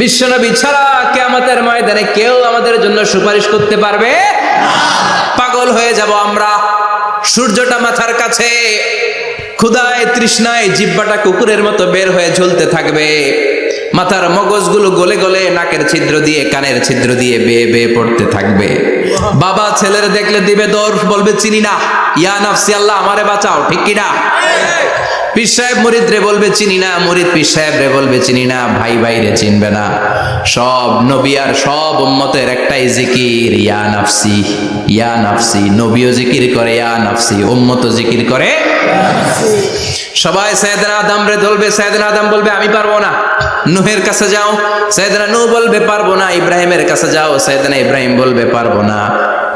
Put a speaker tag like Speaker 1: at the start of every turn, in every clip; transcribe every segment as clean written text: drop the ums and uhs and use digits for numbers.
Speaker 1: বিশ্বনবী ছাড়া কিয়ামতের ময়দানে কেউ আমাদের জন্য সুপারিশ করতে পারবে না। পাগল হয়ে যাব আমরা। সূর্যটা মাথার কাছে, ক্ষুধায় তৃষ্ণায় জিহ্বাটা কুকুরের মতো বের হয়ে ঝুলতে থাকবে। মাথার মগজগুলো গলে গলে নাকের ছিদ্র দিয়ে কানের ছিদ্র দিয়ে বেয়ে বেয়ে পড়তে থাকবে। বাবা ছেলের দেখলে দিবে দৌড়, বলবে চিনি না, ইয়া নাফসি আল্লাহ আমারে বাঁচাও, ঠিক কিনা? পীর সাহেব মুরিদ রে বলবে চিনি না, মুরিদ পীর সাহেব রে বলবে চিনি না, ভাই ভাই রে চিনবে না। সব নবী আর সব উম্মতের একটাই জিকির, ইয়া নাফসি ইয়া নাফসি। নবীও জিকির করে ইয়া নাফসি, উম্মতও জিকির করে। সবাই সাইয়েদনা আদম রে ধরবে, সাইয়েদনা আদম বলবে আমি পারবো না। নূহের কাছে যাও, সাইয়েদনা নূহ বলবে পারবো না। ইব্রাহিমের কাছে যাও, সাইয়েদনা ইব্রাহিম বলবে পারবো না।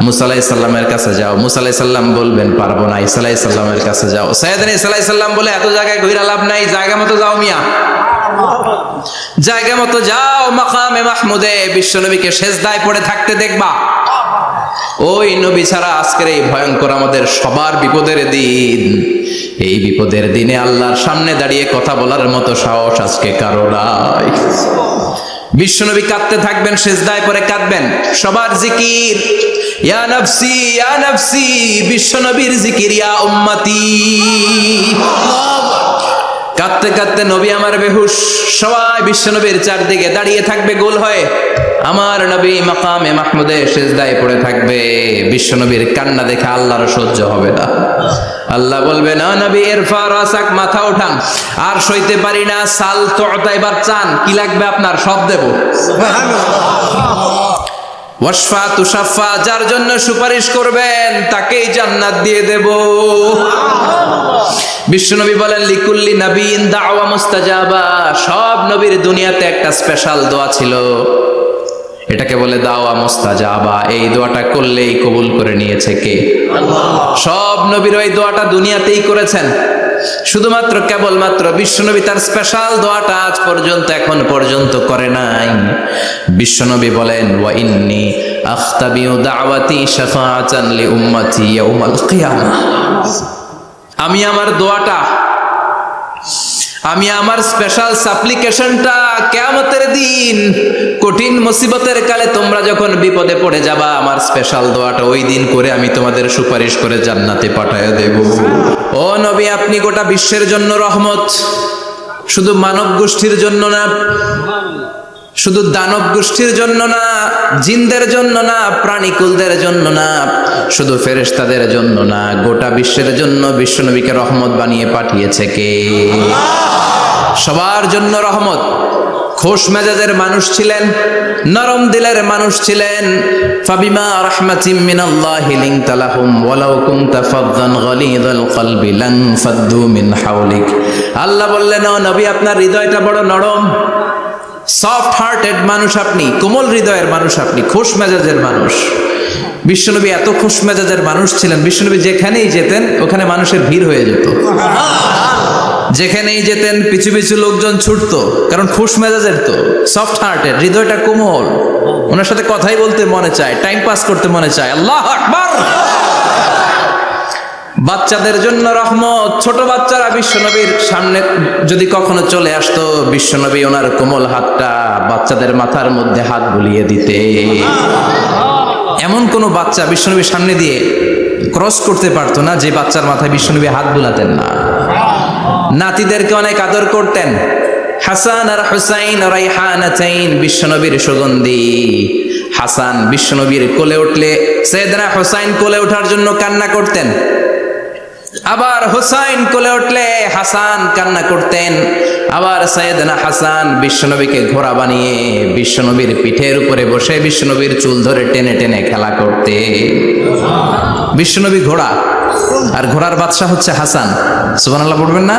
Speaker 1: মুসা আলাইহিস সালামের কাছে যাও, মুসা আলাইহিস সালাম বলবেন পারবো না। ঈসা আলাইহিস সালামের কাছে যাও, সাইয়েদনা ঈসা আলাইহিস সালাম বলে এত জায়গায় ঘুরে লাভ নাই, জায়গা মতো যাও মিয়া, জায়গা মতো যাও। মাকামে মাহমুদে বিশ্বনবীকে সেজদায় পড়ে থাকতে দেখবা। ওই নবী ছাড়া আজকের এই ভয়ঙ্কর আমাদের সবার বিপদের দিন। এই বিপদের দিনে আল্লাহর সামনে দাঁড়িয়ে কথা বলার মতো সাহস আজকে কারো নাই। বিশ্বনবী কাঁদতে থাকবেন, সেজদায় পড়ে কাঁদবেন। সবার জিকির ইয়া নাফসি ইয়া নাফসি, বিশ্বনবীর জিকির ইয়া উম্মতি। কাঁদতে কাঁদতে নবী আমার বেহুশ, সবাই বিশ্বনবীর চারদিকে দাঁড়িয়ে থাকবে গোল হয়ে। আমার নবী মাকামে মাহমুদে সেজদায় পড়ে থাকবে। বিশ্বনবীর কান্না দেখে আল্লাহর সহ্য হবে না। আল্লাহ বলবে না নবী ইরফা রাসাক, মাথা ওঠান, আর সইতে পারি না। সাল তুতা, এবার চান, কি লাগবে আপনার সব দেব। ওয়াশফা তুশাফা, যার জন্য সুপারিশ করবেন তাকেই জান্নাত দিয়ে দেব। বিশ্বনবী বলেন লিকুল্লি নবীন দাওয়া মুস্তাজাবা, সব নবীর দুনিয়াতে একটা স্পেশাল দোয়া ছিল, এটাকে বলে দাওয়া মুস্তাজাবা। এই দোয়াটা করলেই কবুল করে নিয়েছে কে? আল্লাহ। সব নবীর ওই দোয়াটা দুনিয়াতেই করেছেন, শুধুমাত্র কেবলমাত্র বিশ্বনবী তার স্পেশাল দোয়াটা আজ পর্যন্ত এখন পর্যন্ত করে নাই। বিশ্বনবী বলেন ওয়া ইন্নী আখতাবিউ দাওয়াতি শাফাআতান লি উম্মতি ইয়াউমাল কিয়ামাহ, আমি আমার দোয়াটা, আমি আমার স্পেশাল সাপ্লিকেশনটা কিয়ামতের দিন কঠিন মুসিবতের কালে তোমরা যখন বিপদে পড়ে যাবা, আমার স্পেশাল দোয়াটা ওই দিন করে আমি তোমাদের সুপারিশ করে জান্নাতে পাঠায় দেব। ও নবী, আপনি গোটা বিশ্বের জন্য রহমত, শুধু মানব গোষ্ঠীর জন্য না, শুধু দানব গোষ্ঠীর জন্য না, জিনদের জন্য না, প্রাণীকুলদের জন্য না, শুধু ফেরেশতাদের জন্য না, গোটা বিশ্বের জন্য বিশ্বনবীকে রহমত বানিয়ে পাঠিয়েছে কে? সবার জন্য রহমত। খোশ মেজাজের মানুষ ছিলেন, নরম দিলের মানুষ ছিলেন। ফাবিমা রাহমাতিম মিনাল্লাহি লিনতা লাহুম ওয়ালাউ কুনতা ফাযযান গালিযাল কলবি লান ফাদ্দু মিন হাওলিক। আল্লাহ বললেন ও নবী, আপনার হৃদয়টা বড় নরম, সফট হার্টেড মানুষ আপনি, কোমল হৃদয়ের মানুষ আপনি, খোশ মেজাজের মানুষ। বিশ্বনবী এত খোশ মেজাজের মানুষ ছিলেন, বিশ্বনবী যেখানেই যেতেন ওখানে মানুষের ভিড় হয়ে যেত। যেখানেই যেতেন পিছু পিছু লোকজন ছুটতো, কারণ খোশ মেজাজের তো, সফট হার্টেড, হৃদয়টা কোমল, ওনার সাথে কথাই বলতে মনে চায়, টাইম পাস করতে মনে চায়। আল্লাহু আকবার। বাচ্চাদের জন্য রহমত। ছোট বাচ্চারা বিশ্বনবীর সামনে যদি কখনো চলে আসতো, বিশ্বনবী ওনার কোমল হাতটা বাচ্চাদের মাথার মধ্যে হাত বুলিয়ে দিতে। এমন কোন বাচ্চা বিশ্বনবীর সামনে দিয়ে ক্রস করতে পারতো না যে বাচ্চার মাথায় বিশ্বনবী হাত বুলাতেন না। নাতিদেরকে অনেক আদর করতেন। হাসান আর হুসাইন রাইহানাতাইন, বিশ্বনবীর সুগন্ধি। হাসান বিশ্বনবীর কোলে উঠলে সাইয়েদনা হুসাইন কোলে ওঠার জন্য কান্না করতেন, আবার হুসাইন কোলে উঠলে হাসান কান্না করতেন। আবার সাইয়েদনা হাসান বিশ্বনবীকে ঘোড়া বানিয়ে বিশ্বনবীর পিঠের উপরে বসে বিশ্বনবীর চুল ধরে টেনে টেনে খেলা করতে। বিশ্বনবী ঘোড়া, আর ঘোড়ার বাদশা হচ্ছে হাসান। সুবহানাল্লাহ পড়বেন না?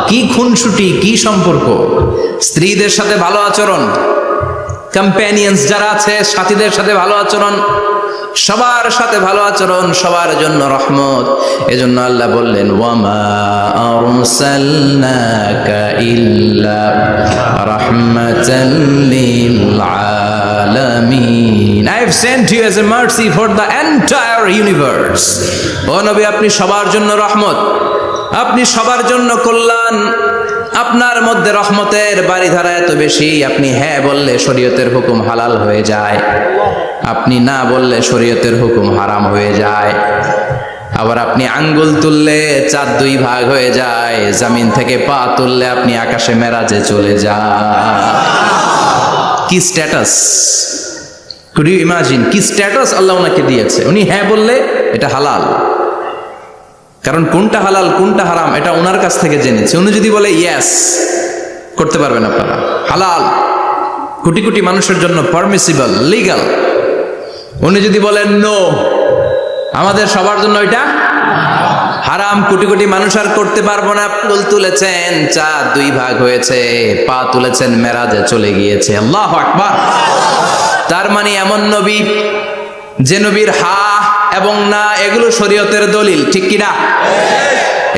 Speaker 1: কি খুনসুটি, কি সম্পর্ক! স্ত্রীদের সাথে ভালো আচরণ, কম্প্যানিয়ন্স যারা আছে সাথীদের সাথে ভালো আচরণ, সবার সাথে ভালো আচরণ, সবার জন্য রহমত। এজন্য আল্লাহ বললেন ওয়ামা আরসালনাকা ইল্লা রাহমাতাল লিল আলামিন। I have sent you as a mercy for the entire universe. ও নবী, আপনি সবার জন্য রহমত, আপনি সবার জন্য কল্যাণ, আপনার মধ্যে রহমতের বাড়িধারা এত বেশি, আপনি হ্যাঁ বললে শরীয়তের হুকুম হালাল হয়ে যায়, আপনি না বললে শরীয়তের হুকুম হারাম হয়ে যায়। আবার আপনি আঙ্গুল তুললে চাঁদ 2 ভাগ হয়ে যায়, জমিন থেকে পা তুললে আপনি আকাশে মেরাজে চলে যান। কি স্ট্যাটাস! কুড ইউ ইমাজিন কি স্ট্যাটাস আল্লাহ ওনাকে দিয়েছে। উনি হ্যাঁ বললে এটা হালাল, কারণ কোনটা হালাল কোনটা হারাম এটা ওনার কাছ থেকে জেনেছে। উনি যদি বলে ইয়েস, করতে পারবেন আপনারা, হালাল, কোটি কোটি মানুষের জন্য পারমিসিবল, লিগাল। উনি যদি বলেন নো, আমাদের সবার জন্য এটা হারাম, কোটি কোটি মানুষ আর করতে পারবো না। ফুল তুলেছেন, চাঁদ 2 ভাগ হয়েছে, পা তুলেছেন, মেরাজে চলে গিয়েছে। আল্লাহু আকবার। তার মানে এমন নবী যে নবীর হা এবং না এগুলো শরীয়তের দলিল, ঠিক কিনা?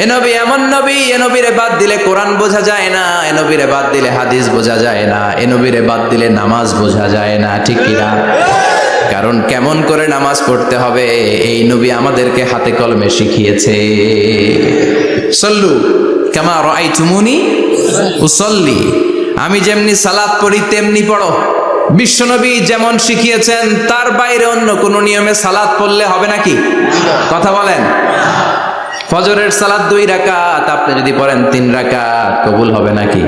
Speaker 1: এ নবী এমন নবী, এ নবীরে বাদ দিলে কোরআন বোঝা যায় না, এ নবীরে বাদ দিলে হাদিস বোঝা যায় না, এ নবীরে বাদ দিলে নামাজ বোঝা যায় না, ঠিক কিনা? কারণ কেমন করে নামাজ পড়তে হবে এই নবী আমাদেরকে হাতে কলমে শিখিয়েছে। সল্লু কামা রাআইতুমুনি উসাল্লি, আমি যেমনি সালাত পড়ি তেমনি পড়ো। বিশ্বনবী যেমন শিখিয়েছেন তার বাইরে অন্য কোন নিয়মে সালাত পড়লে হবে নাকি? কথা বলেন। ফজরের সালাত 2 রাকাত, আপনি যদি পড়েন 3 রাকাত, কবুল হবে নাকি?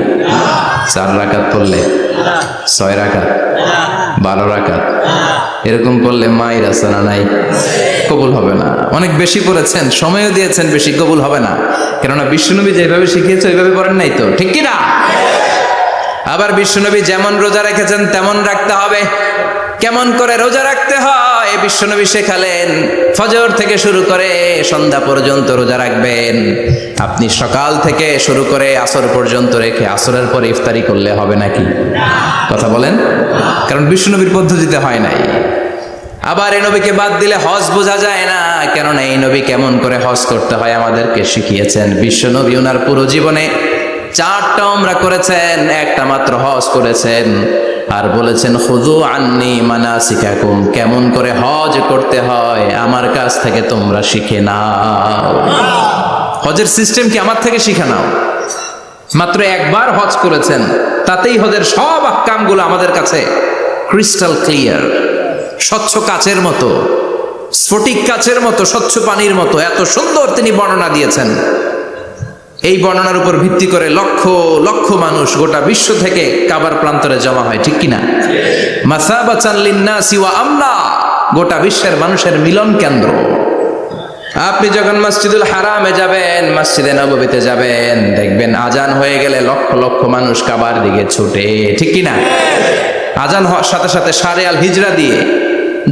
Speaker 1: 4 রাকাত পড়লে, 6 রাকাত, 12 রাকাত এরকম পড়লে মায়ের আসানা নাই, কবুল হবে না। অনেক বেশি পড়েছেন, সময়ও দিয়েছেন বেশি, কবুল হবে না। কেননা বিশ্বনবী যেভাবে শিখিয়েছে ওইভাবে পড়েন নাই তো, ঠিক কিনা? আবার বিশ্বনবী যেমন রোজা রেখেছেন তেমন রাখতে হবে। কেমন করে রোজা রাখতে হয় বিশ্বনবী শেখালেন। ফজর থেকে শুরু করে সন্ধ্যা পর্যন্ত রোজা রাখবেন। আপনি সকাল থেকে শুরু করে আসর পর্যন্ত রেখে আসরের পরে ইফতারি করলে হবে নাকি? কথা বলেন। কারণ বিশ্বনবীর পদ্ধতিতে হয় নাই। আবার এই নবীকে বাদ দিলে হজ বোঝা যায় না, কেননা এই নবী কেমন করে হজ করতে হয় আমাদেরকে শিখিয়েছেন। বিশ্বনবী ওনার পুরো জীবনে 4টা উমরা করেছেন, একটা মাত্র হজ করেছেন। আর বলেছেন খুযু আন্নী মানাসিকাকুম, কেমন করে হজ করতে হয় আমার কাছ থেকে তোমরা শিখে নাও। হজের সিস্টেম কি আমার থেকে শিখে নাও। মাত্র একবার হজ করেছেন, তাতেই হজের সব আহকামগুলো আমাদের কাছে ক্রিস্টাল ক্লিয়ার, স্বচ্ছ কাচের মতো, স্ফটিক কাচের মতো, স্বচ্ছ পানির মতো এত সুন্দর তিনি বর্ণনা দিয়েছেন। এই বর্ণনার উপর ভিত্তি করে লক্ষ লক্ষ মানুষ গোটা বিশ্ব থেকে কাবার প্রান্তরে জমা হয়, ঠিক কিনা? মাসাবাতান লিন্নাসি ওয়া আমনা, গোটা বিশ্বের মানুষের মিলন কেন্দ্র। আপনি যখন মসজিদুল হারামে যাবেন, মসজিদে নববীতে যাবেন, দেখবেন আজান হয়ে গেলে লক্ষ লক্ষ মানুষ কাবার দিকে ছুটে, ঠিক কিনা? আজান হওয়ার সাথে সাথে শারে আল হিজরা দিয়ে,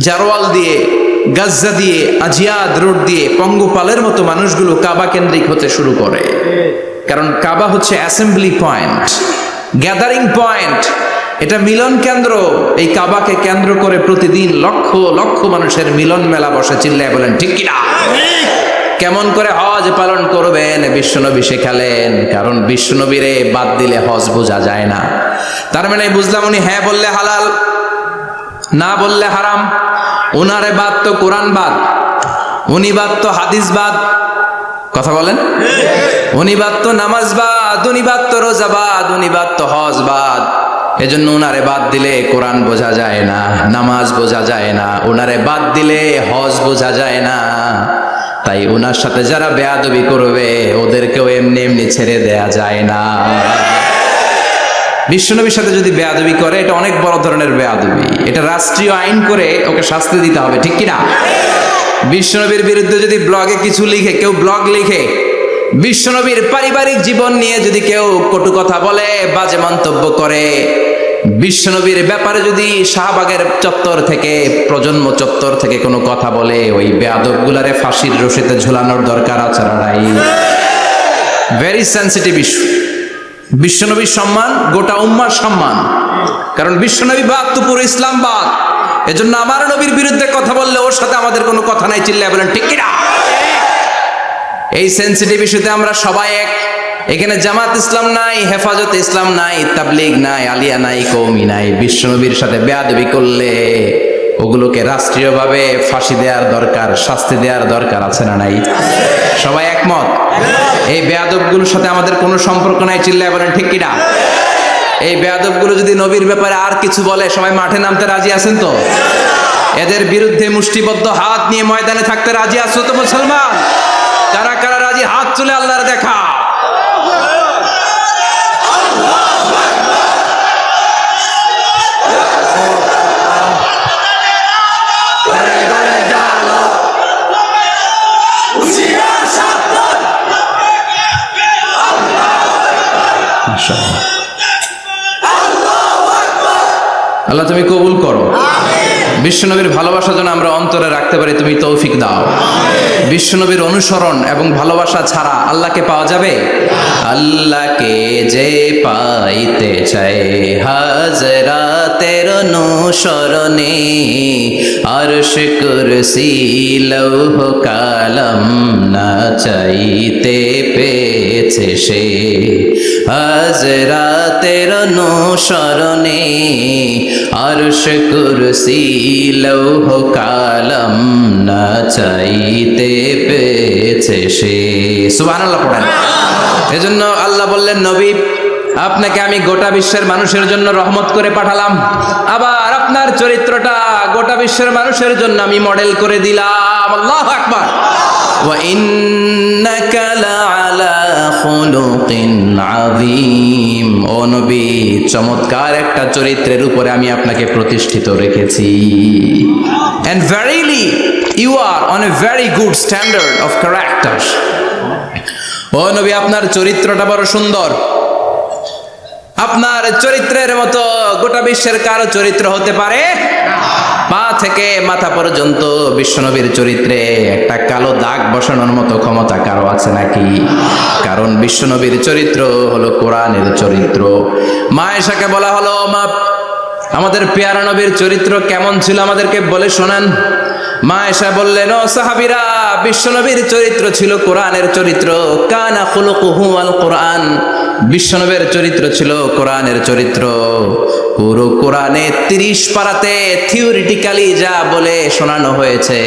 Speaker 1: জারওয়াল দিয়ে, গাজ্জা দিয়ে, আজিয়াদ রোড দিয়ে পঙ্গপালের মতো মানুষগুলো কাবা কেন্দ্রিক হতে শুরু করে। কারণ কাবা হচ্ছে অ্যাসেম্বলি পয়েন্ট, গ্যাদারিং পয়েন্ট, এটা মিলন কেন্দ্র। এই কাবাকে কেন্দ্র করে প্রতিদিন লক্ষ লক্ষ মানুষের মিলন মেলা বসে। চিল্লায় বলেন ঠিক কিনা? কেমন করে হজ পালন করবেন বিশ্বনবী শেখালেন। কারণ বিশ্বনবীরে বাদ দিলে হজ বোঝা যায় না। তার মানে বুঝলাম উনি হ্যাঁ বললে হালাল, না বললে হারাম। উনারে বাদ তো কোরআন বাদ, উনি বাদ তো হাদিস বাদ। কথা বলেন। উনি বাদ তো নামাজ বাদ, উনি বাদ তো রোজা বাদ, উনি বাদ তো হজ বাদ। এজন্য উনারে বাদ দিলে কোরআন বোঝা যায় না, নামাজ বোঝা যায় না, উনারে বাদ দিলে হজ বোঝা যায় না। তাই উনার সাথে যারা বেয়াদবি করবে ওদেরকেও এমনি এমনি ছেড়ে দেয়া যায় না। বিশ্বনবীর সাথে যদি বেয়াদবি করে এটা অনেক বড় ধরনের বেয়াদবি, এটা রাষ্ট্রীয় আইন করে ওকে শাস্তি দিতে হবে, ঠিক কিনা? বিশ্বনবীর বিরুদ্ধে যদি ব্লগে কিছু লিখে, কেউ ব্লগ লিখে, বিশ্বনবীর পারিবারিক জীবন নিয়ে যদি কেউ কটু কথা বলে, বাজে মন্তব্য করে, বিশ্বনবীর ব্যাপারে যদি শাহবাগের চত্বর থেকে, প্রজন্ম চত্বর থেকে কোনো কথা বলে, ওই বেয়াদবগুলারে ফাঁসির রশিতে ঝুলানোর দরকার আছে না নাই? Very sensitive issue. বিশ্বনবীর সম্মান গোটা উম্মার সম্মান। কারণ বিশ্বনবী বাদ তো পুরো ইসলাম বাদ। এজন্য আমার নবীর বিরুদ্ধে কথা বললে ওর সাথে আমাদের কোনো কথা নাই। চিল্লায় বলেন ঠিক কিনা? এই সেনসিটিভ ইস্যুতে আমরা সবাই এক। এখানে জামাত ইসলাম নাই, হেফাজত ইসলাম নাই, তাবলিগ নাই, আলিয়া নাই, কওমি নাই। বিশ্বনবীর সাথে বেয়াদবি করলে ওগুলোকে রাষ্ট্রীয়ভাবে ফাঁসি দেওয়ার দরকার, শাস্তি দেওয়ার দরকার আছে না নাই? সবাই একমত? এই বেয়াদবগুলোর সাথে আমাদের কোনো সম্পর্ক নাই, চিল্লায় বলেন ঠিক কিনা? এই বেয়াদবগুলো যদি নবীর ব্যাপারে আর কিছু বলে সবাই মাঠে নামতে রাজি আছেন তো? এদের বিরুদ্ধে মুষ্টিবদ্ধ হাত নিয়ে ময়দানে থাকতে রাজি আছো তো মুসলমান? কারা কারা রাজি হাত তুলে আল্লাহর দেখা? আল্লাহ তুমি কবুল করো। বিশ্বনবীর ভালোবাসা যেন আমরা অন্তরে রাখতে পারি, তুমি তৌফিক দাও। বিশ্বনবীর অনুসরণ এবং ভালোবাসা ছাড়া আল্লাহকে পাওয়া যাবে? আল্লাহকে যে পাইতে চায় হাজরাতের অনুসরণে, আরশ কুরসি লৌহ কালাম না চাইতে পেয়েছে সে। হাজরাতের অনুসরণে আরশ কুরসি লৌহ কালাম না চাইতে পেয়েছে সে। সুবহানাল্লাহ পড়েন। এজন্য আল্লাহ বললেন, নবী আপনাকে আমি গোটা বিশ্বের মানুষের জন্য রহমত করে পাঠালাম, আবার আপনার চরিত্রটা গোটা বিশ্বের মানুষের জন্য আমি মডেল করে দিলাম। আল্লাহু আকবার। ওয়া ইন্নাকা লাআলা খুলুকিন আযীম। ও নবী, চমৎকার একটা চরিত্রের উপরে আমি আপনাকে প্রতিষ্ঠিত রেখেছি। And verily you are on a very good standard of character. ও নবী, আপনার চরিত্রটা বড় সুন্দর। আপনার চরিত্রের মতো গোটা বিশ্বের কারো চরিত্র হতে পারে? পা থেকে মাথা পর্যন্ত বিশ্বনবীর চরিত্রে একটা কালো দাগ বসানোর মতো ক্ষমতা কারো আছে নাকি? কারণ বিশ্বনবীর চরিত্র হলো কোরআনের চরিত্র। মা আয়েশাকে বলা হলো, মা আমাদের পেয়ারা নবীর চরিত্র কেমন ছিল আমাদেরকে বলে শোনান। মা আয়েশা বললেন, ও সাহাবীরা, বিশ্বনবীর চরিত্র ছিল কোরআনের চরিত্র। কানা খুলুকুহু আল কোরআন। বিশ্বনবীর চরিত্র ছিল কোরআনের চরিত্র। পুরো কোরআনে 30 পারাতে থিওরিটিক্যালি যা বলে শোনানো হয়েছে,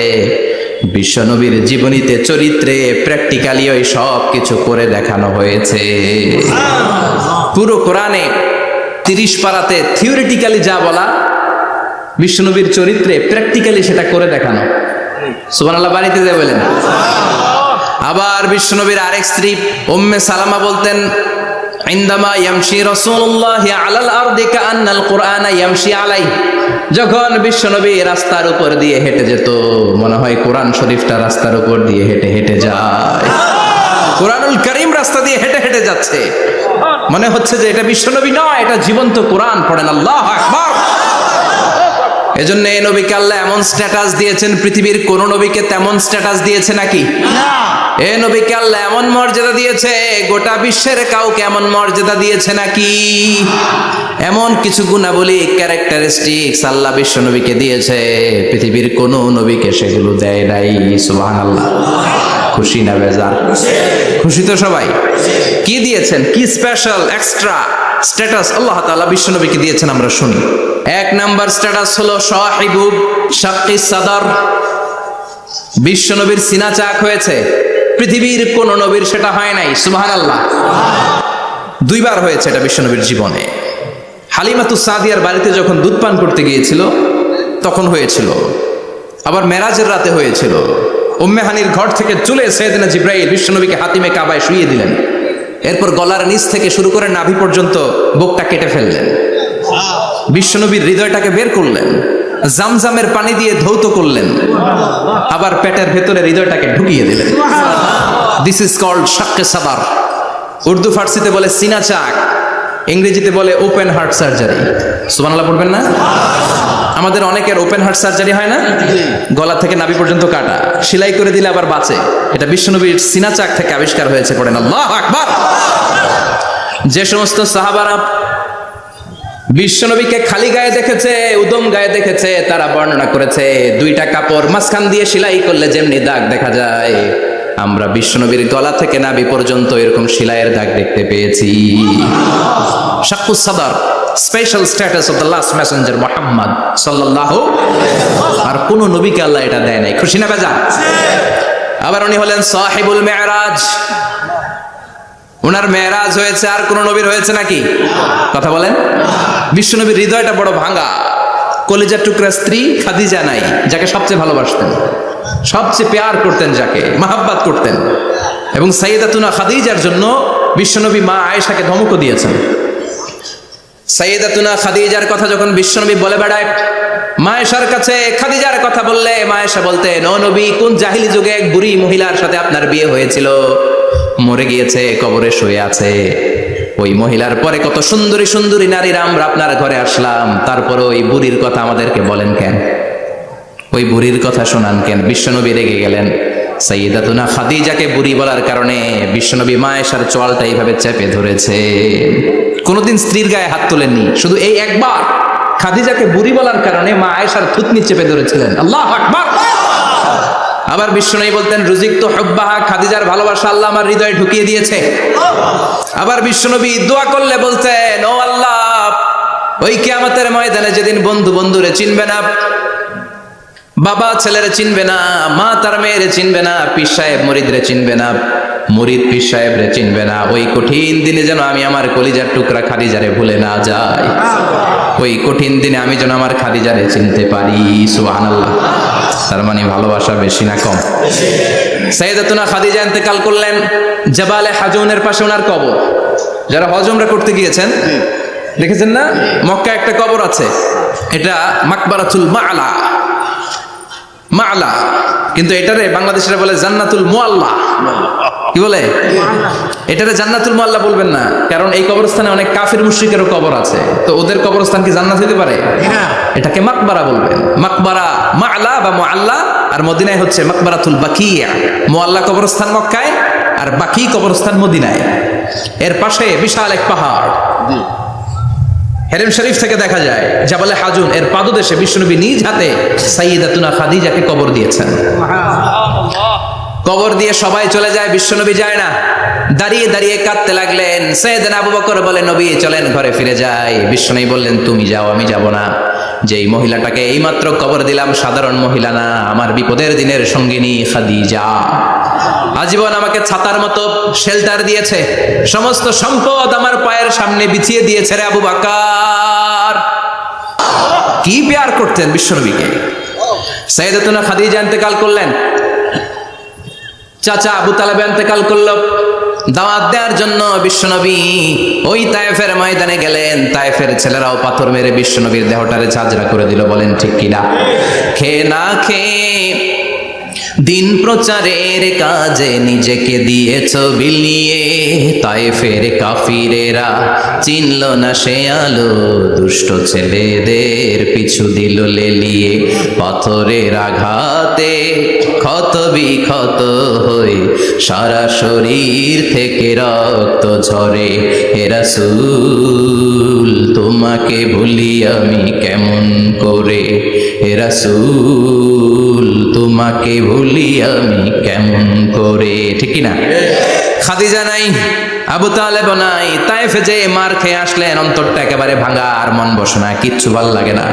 Speaker 1: বিশ্বনবীর জীবনীতে চরিত্রে প্র্যাকটিক্যালি ওই সব কিছু করে দেখানো হয়েছে। পুরো কোরআনে 30 পারাতে থিওরিটিক্যালি যা বলা, বিশ্বনবীর চরিত্রে প্র্যাকটিক্যালি সেটা করে দেখানো। সুবহানাল্লাহ বাড়িতে যে বলেন। আবার বিশ্বনবীর আরেক স্ত্রী উম্মে সালামা বলতেন, ইনদামা ইয়ামশি রাসূলুল্লাহ আলাল আরদি কাআন্নাল কুরআনা ইয়ামশি আলাইহি। যখন বিশ্বনবী রাস্তার উপর দিয়ে হেঁটে যেত, মনে হয় কোরআন শরীফটা রাস্তার উপর দিয়ে হেঁটে হেঁটে যায়। কোরআনুল কারীম রাস্তা দিয়ে হেঁটে হেঁটে যাচ্ছে, মনে হচ্ছে যে এটা বিশ্বনবী নয়, এটা জীবন্ত কোরআন। পড়েন আল্লাহু আকবার। এজন্য এই নবীকে আল্লাহ এমন স্ট্যাটাস দিয়েছেন, পৃথিবীর কোন নবীকে তেমন স্ট্যাটাস দিয়েছে নাকি? এই নবীকে আল্লাহ এমন মর্যাদা দিয়েছে, গোটা বিশ্বের কাউকে এমন মর্যাদা দিয়েছে নাকি? এমন কিছু গুণাবলী, ক্যারেক্টারিস্টিক্স আল্লাহ বিশ্ব নবীকে দিয়েছে, পৃথিবীর কোন নবীকে সেগুলো দেয় নাই। সুবহানাল্লাহ। খুশি না বেজার? খুশি তো সবাই? কি দিয়েছেন, কি স্পেশাল এক্সট্রা স্ট্যাটাস আল্লাহ তাআলা বিশ্ব নবীকে দিয়েছেন আমরা শুনি। এক নাম্বার স্ট্যাটাস হলো সাহিবু শাক্কিস সাদর। বিশ্ব নবীর সিনা চাক হয়েছে, পৃথিবীর কোন নবীর সেটা হয় নাই। সুবহানাল্লাহ। 2 বার হয়েছে এটা বিশ্ব নবীর জীবনে। হালিমাতুস সাদিয়ার বাড়িতে যখন দুধ পান করতে গিয়েছিল তখন হয়েছিল, আবার মেরাজের রাতে হয়েছিল। উম্মে হানির ঘর থেকে চলে সাইয়েদনা জিবরাইল বিশ্বনবীকে হাতিমে কাবায় শুইয়ে দিলেন। এরপর গলার নিচ থেকে শুরু করে নাভি পর্যন্ত বুকটা কেটে ফেললেন। বিশ্বনবীর হৃদয়টাকে বের করলেন, জামজামের পানি দিয়ে ধৌত করলেন, আবার পেটের ভেতরে হৃদয়টাকে ঢুকিয়ে দিলেন। দিস ইজ কল্ড শাক্কে সাদার। উর্দু ফার্সিতে বলে সিনা চাক, ইংরেজিতে বলে ওপেন হার্ট সার্জারি। সুবহানাল্লাহ পড়বেন না? আমাদের অনেকের ওপেন হার্ট সার্জারি হয় না? গলা থেকে নাভি পর্যন্ত কাটা, সেলাই করে দিলে আবার বাঁচে। এটা বিশ্বনবীর সিনা চাক থেকে আবিষ্কার হয়েছে। পড়েন আল্লাহু আকবার। যে সমস্ত সাহাবারা বিশ্বনবীকে খালি গায়ে দেখেছে, উদম গায়ে দেখেছে, তারা বর্ণনা করেছে 2টা কাপড় মাঝখান দিয়ে সেলাই করলে যেমনি দাগ দেখা যায়, আমরা বিশ্বনবীর গলা থেকে নাভি পর্যন্ত এরকম সেলাইয়ের দাগ দেখতে পেয়েছি। শাক্কুস সাদর। Special status of the last Messenger Muhammad সাল্লাল্লাহু, আর কোন নবীকে আল্লাহ এটা দেয় নাই। খুশি না বেজা? আবার উনি হলেন সাহিবুল মেরাজ, ওনার মেরাজ হয়েছে, আর কোন নবীর হয়েছে নাকি? কথা বলেন। বিশ্বনবীর হৃদয়টা বড় ভাঙা, কলিজার টুকরা স্ত্রী খাদিজা নাই, যাকে সবচেয়ে ভালোবাসতেন, সবচেয়ে প্যার করতেন, যাকে মাহাব্বাত করতেন। এবং সাইয়েদাতুনা খাদিজার জন্য বিশ্বনবী মা আয়েশাকে ধমকও দিয়েছেন। সাইয়েদাতুনা খাদিজার কথা যখন বিশ্বনবী বলে বেড়ায় মা আয়েশার কাছে, খাদিজার কথা বললে মা আয়েশা বলতেন, ও নবী, কোন জাহিলি যুগে এক বুড়ি মহিলার সাথে আপনার বিয়ে হয়েছিল, মরে গিয়েছে, কবরে শুয়ে আছে। ওই মহিলার পরে কত সুন্দরী সুন্দরী নারীরা আমরা আপনার ঘরে আসলাম, তারপরে ওই বুড়ির কথা আমাদেরকে বলেন কেন, ওই বুড়ির কথা শোনান কেন? বিশ্বনবী রেগে গেলেন। সাইয়েদাতুনা খাদিজাকে বুড়ি বলার কারণে বিশ্বনবী মা আয়েশার চোয়ালটা এইভাবে চেপে ধরেছে। কোনোদিন স্ত্রীর গায়ে হাত তোলেননি, শুধু এই একবার খাদিজাকে বুড়ি বলার কারণে মা আয়েশার থুতনি চেপে ধরেছিলেন। আল্লাহু আকবার। আবার বিশ্বনবী বলতেন, রুজিকতু হুব্বাহা, খাদিজার ভালোবাসা আল্লাহ আমার হৃদয়ে ঢুকিয়ে দিয়েছে। আবার বিশ্বনবী দোয়া করলে বলতেন, ও আল্লাহ, ওই কিয়ামতের ময়দানে যেদিন বন্ধু বন্ধুরে চিনবে না, বাবা ছেলেরে চিনবে না, মা তার মেয়েরে চিনবে না, পীর সাহেব মুরিদরে চিনবে না, মুরিদ পীর সাহেবরে চিনবে না, ওই কঠিন দিনে যেন আমি আমার কলিজার টুকরা খাদিজারে ভুলে না যাই, ওই কঠিন দিনে আমি যেন আমার খাদিজারে চিনতে পারি। সুবহানাল্লাহ। তার মানে ভালোবাসা বেশি না কম? সাইয়েদাতুনা খাদিজা ইন্তেকাল করলেন, জাবালে হাজুনের পাশে ওনার কবর। যারা হজ উমরা করতে গিয়েছেন দেখেছেন না, মক্কা একটা কবর আছে, এটা মাকবারাতুল মা'লা, মা'লা, কিন্তু এটারে বাংলাদেশিরা বলে জান্নাতুল মুআল্লা। কি বলে? এটারে জান্নাতুল মুআল্লা বলবেন না, কারণ এই কবরস্থানে অনেক কাফির মুশরিকেরও কবর আছে, তো ওদের কবরস্থান কি জান্নাত হতে পারে? এটাকে মাকবারা বলবেন। মাকবারা মা'লা বা মুআল্লা, আর মদিনায় হচ্ছে মাকবারাতুল বাকিয়া। মুআল্লা কবরস্থান মক্কায়, আর বাকি কবরস্থান মদিনায়। এর পাশে বিশাল এক পাহাড়, হেরেম শরীফ থেকে দেখা যায় জাবালে হাজুন, এর পাদদেশে বিশ্বনবী নিজ হাতে সাইয়েদাতুনা খাদিজাকে কবর দিয়েছেন। কবর দিয়ে সবাই চলে যায়, বিশ্বনবী যায় না, দাঁড়িয়ে দাঁড়িয়ে কাঁদতে লাগলেন। সাইয়েদনা আবু বকর বলে, নবী চলেন ঘরে ফিরে যাই। বিশ্বনবী বললেন, তুমি যাও, আমি যাব না। যেই মহিলাটাকে এইমাত্র কবর দিলাম সাধারণ মহিলা না, আমার বিপদের দিনের সঙ্গিনী খাদিজা। আজীবন আমাকে ছাতার মতো শেল্টার দিয়েছে, সমস্ত সম্পদ আমার পায়ের সামনে বিছিয়ে দিয়েছে রে আবু বকর। কি প্যার করতেন বিশ্বনবীকে। সাইয়েদাতুনা খাদিজা ইন্তেকাল করলেন, চাচা আবু তালেব ইন্তেকাল করলো। দাওয়াত দেওয়ার জন্য বিশ্বনবী ওই তায়েফের ময়দানে গেলেন। তায়েফের ছেলেরাও পাথর মেরে বিশ্বনবীর দেহটারে ঝাঁঝরা করে দিল। বলেন ঠিক কিনা? খেয়ে না খেয়ে দিন প্রচারের কাজে নিজেকে দিয়েছ বিলিয়ে, তায়েফের কাফিরেরা চিনল না সে আলো, দুষ্ট ছেলেদের পিছু দিল লেলিয়ে। পাথরের আঘাতে ক্ষত বিক্ষত হয়ে সারা শরীর থেকে রক্ত ঝরে। হে রাসূল, তোমাকে ভুলি আমি কেমন করে, হে রাসূল, তোমাকে ভুলি আমি কেমন করে। ঠিক না? খাদিজা নাই, আবু তালেব নাই, তায়েফে যে মার খেয়ে আসলেন, অন্তরটা একেবারে ভাঙা, আর মন বসে না, কিচ্ছু ভালো লাগে না।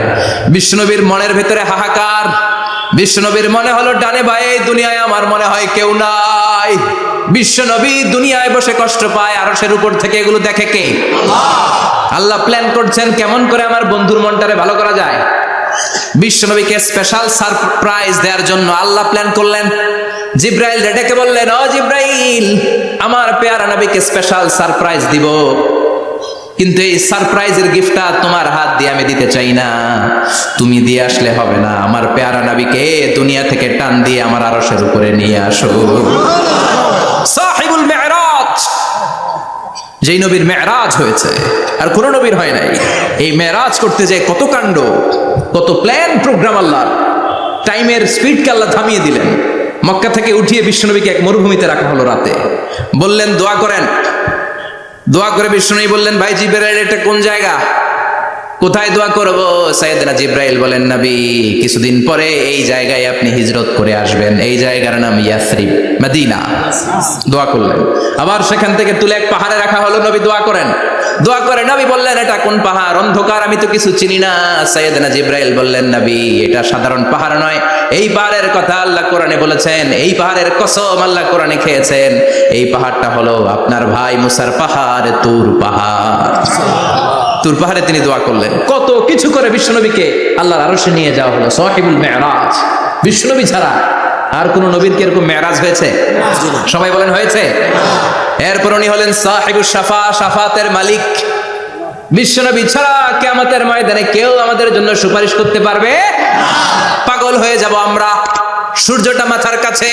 Speaker 1: বিশ্বনবীর মনের ভেতরে হাহাকার। বিশ্বনবীর মনে হলো, ডানে বায়ে দুনিয়ায় আমার মনে হয় কেউ নাই। বিশ্বনবী দুনিয়ায় বসে কষ্ট পায়, আরশের উপর থেকে এগুলো দেখে কে? আল্লাহ প্ল্যান করছেন কেমন করে আমার বন্ধুর মনটারে ভালো করা যায়। বিশ্বনবীকে স্পেশাল সারপ্রাইজ দেওয়ার জন্য আল্লাহ প্ল্যান করলেন। জিব্রাইল ডেকে বললেন, ও জিব্রাইল, আমার পেয়ারা নবীকে স্পেশাল সারপ্রাইজ দিব, কিন্তু এই সারপ্রাইজের গিফটটা তোমার হাত দিয়ে আমি দিতে চাই না, তুমি দিয়ে আসলে হবে না। আমার পেয়ারা নবীকে দুনিয়া থেকে টান দিয়ে আমার আরশের উপরে নিয়ে আসো। সাহিবুল মেরাজ, যেই নবীর মেরাজ হয়েছে আর কোন নবীর হয় নাই। এই মেরাজ করতে যে কত কাণ্ড, কত প্ল্যান প্রোগ্রাম আল্লাহর। টাইমের স্পিডকে আল্লাহ থামিয়ে দিলেন। মক্কা থেকে উঠিয়ে বিশ্বনবীকে এক মরুভূমিতে রাখা হলো রাতে। বললেন দোয়া করেন। দোয়া করে বিশ্বনবী বললেন, ভাই জিবরাইল, এটা কোন জায়গা? কোথায় দোয়া করব? সাইয়েদনা জিব্রাইল বলেন, নবী কিছুদিন পরে এই জায়গায় আপনি হিজরত করে আসবেন, এই জায়গার নাম ইয়াসরিব, মদিনা। দোয়া করলেন। আবার সেখান থেকে তুলে এক পাহাড়ে রাখা হলো, নবী দোয়া করেন। দোয়া করে নবী বললেন, এটা কোন পাহাড়? অন্ধকার, আমি তো কিছু চিনি না। সাইয়েদনা জিব্রাইল বললেন, নবী এটা সাধারণ পাহাড় নয়, এই পাহাড়ের কথা আল্লাহ কোরআনে বলেছেন, এই পাহাড়ের কসম আল্লাহ কোরআনে খেয়েছেন। এই পাহাড়টা হলো আপনার ভাই মুসার পাহাড়, তুর পাহাড়। তুর পাহাড়ে তিনি দোয়া করলেন। কত কিছু করে বিশ্বনবীকে আল্লাহর আরশে নিয়ে যাওয়া হলো, সাহিবুল মেরাজ। বিশ্বনবী ছাড়া আর কোন নবীর কি এরকম মেরাজ হয়েছে? সবাই বলেন হয়েছে। এরপর উনি হলেন সাহিবুস শাফা, শাফাতের মালিক। বিশ্বনবী ছাড়া কিয়ামতের ময়দানে কেউ আমাদের জন্য সুপারিশ করতে পারবে না। পাগল হয়ে যাব আমরা। সূর্যটা মাথার কাছে,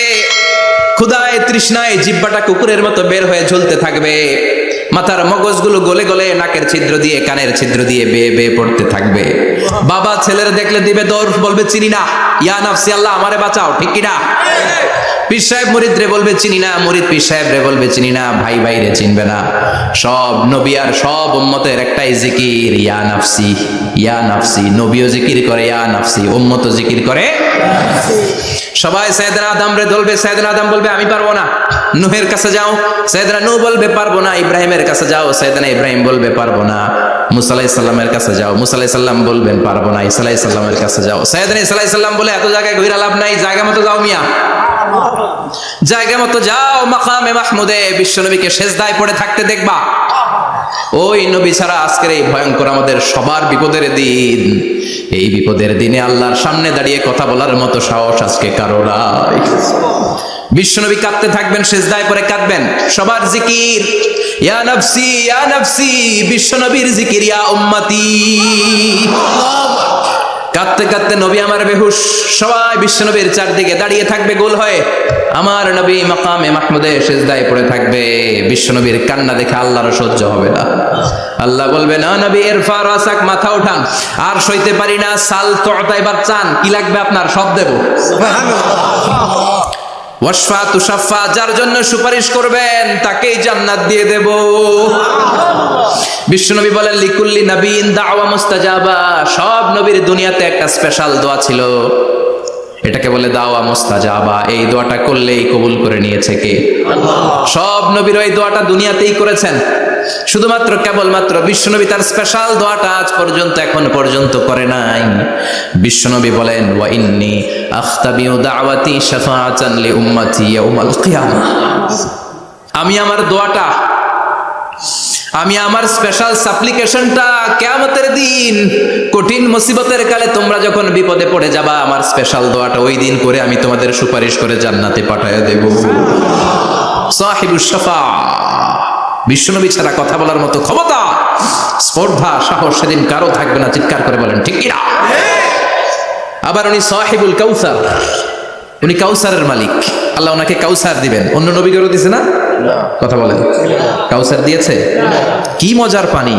Speaker 1: ক্ষুধায় তৃষ্ণায় জিহ্বাটা কুকুরের মতো বের হয়ে ঝুলতে থাকবে। মাথার মগজগুলো গলে গলে নাকের ছিদ্র দিয়ে কানের ছিদ্র দিয়ে বেয়ে বেয়ে পড়তে থাকবে। বাবা ছেলের দেখলে দিবে দৌড়, বলবে চিনি না, ইয়া নাফসি আল্লাহ আমারে বাঁচাও, ঠিক কিনা? পীর সাহেব মুরিদ রে বলবে চিনি না, মুরিদ পীর সাহেব রে বলবে চিনি না, ভাই ভাই রে চিনবে না। সব নবী আর সব উম্মতের একটাই জিকির, ইয়া নাফসি, ইয়া নাফসি। নবীও জিকির করে ইয়া নাফসি, উম্মতও জিকির করে। সবাই সাইয়েদনা আদম রে ধরবে, সাইয়েদনা আদম বলবে আমি পারবো না। নূহের কাছে যাও, সাইয়েদনা নূহ বলবে পারবো না। ইব্রাহিমের কাছে যাও, সাইয়েদনা ইব্রাহিম বলবে পারবো না। মুসা আলাইহিস সালামের কাছে যাও, মুসা আলাইহিস সালাম বলবেন পারবো না। ঈসা আলাইহিস সালামের কাছে যাও, সাইয়েদনা ঈসা আলাইহিস সালাম বলে এত জায়গায় ঘুরে লাভ নাই, জায়গা মতো যাও মিয়া, জায়গা মতো যাও। মাকামে মাহমুদে বিশ্বনবীকে সেজদায় পড়ে থাকতে দেখবা। ওই নবী ছাড়া আজকের এই ভয়ঙ্কর আমাদের সবার বিপদের দিন। এই বিপদের দিনে আল্লাহর সামনে দাঁড়িয়ে কথা বলার মতো সাহস আজকে কারো নাই। বিশ্বনবী কাঁদতে থাকবেন, সেজদায় পড়ে কাঁদবেন। সবার জিকির ইয়া নাফসি, ইয়া নাফসি। বিশ্বনবীর জিকির ইয়া উম্মতি। কাঁদতে কাঁদতে নবী আমার বেহুশ। সবাই বিশ্বনবীর চারদিকে দাঁড়িয়ে থাকবে গোল হয়ে। আমার নবী মাকামে মাহমুদে সেজদায় পড়ে থাকবে। বিশ্বনবীর কান্না দেখে আল্লাহর সহ্য হবে না। আল্লাহ বলবে না নবী ইরফা রাসাক, মাথা উঠান, আর সইতে পারি না। সাল তুতা, এবার চান, কি লাগবে আপনার সব দেব। ওয়াশফা তুশাফা, যার জন্য সুপারিশ করবেন তাকেই জান্নাত দিয়ে দেব। বিশ্বনবী বলেন লিকুল্লি নবীন দাওয়া মুস্তাজাবা। সব নবীর দুনিয়াতে একটা স্পেশাল দোয়া ছিল, এটাকে বলে দাওয়া মুস্তাজাবা। এই দোয়াটা করলেই কবুল করে নিয়েছে কে? আল্লাহ। সব নবীর এই দোয়াটা দুনিয়াতেই করেছেন, শুধুমাত্র কেবলমাত্র বিশ্বনবী তার স্পেশাল দোয়াটা আজ পর্যন্ত এখন পর্যন্ত করে নাই। বিশ্বনবী বলেন ওয়া ইন্নী আখতাবিউ দাওয়াতি শাফাআতান লি উম্মতি ইয়াউমাল কিয়ামাহ। আমি আমার দোয়াটা, আমি আমার স্পেশাল সাপ্লিকেশনটা কিয়ামতের দিন কঠিন মুসিবতের কালে তোমরা যখন বিপদে পড়ে যাবা, আমার স্পেশাল দোয়াটা ওই দিন করে আমি তোমাদের সুপারিশ করে জান্নাতে পাঠিয়ে দেব। সাহিবুশ শাফাআ। বিশ্বনবী ছাড়া কথা বলার মতো ক্ষমতা, স্পর্ধা, সাহস সেদিন কারো থাকবে না। চিৎকার করে বলেন ঠিক কিনা? আবার উনি সাহিবুল কাউসার, উনি কাউসারের মালিক। আল্লাহ ওনাকে কাউসার দিবেন। অন্য নবীদেরও দিছে না? কথা বলেন, কাউসার দিয়েছে। কি মজার পানি,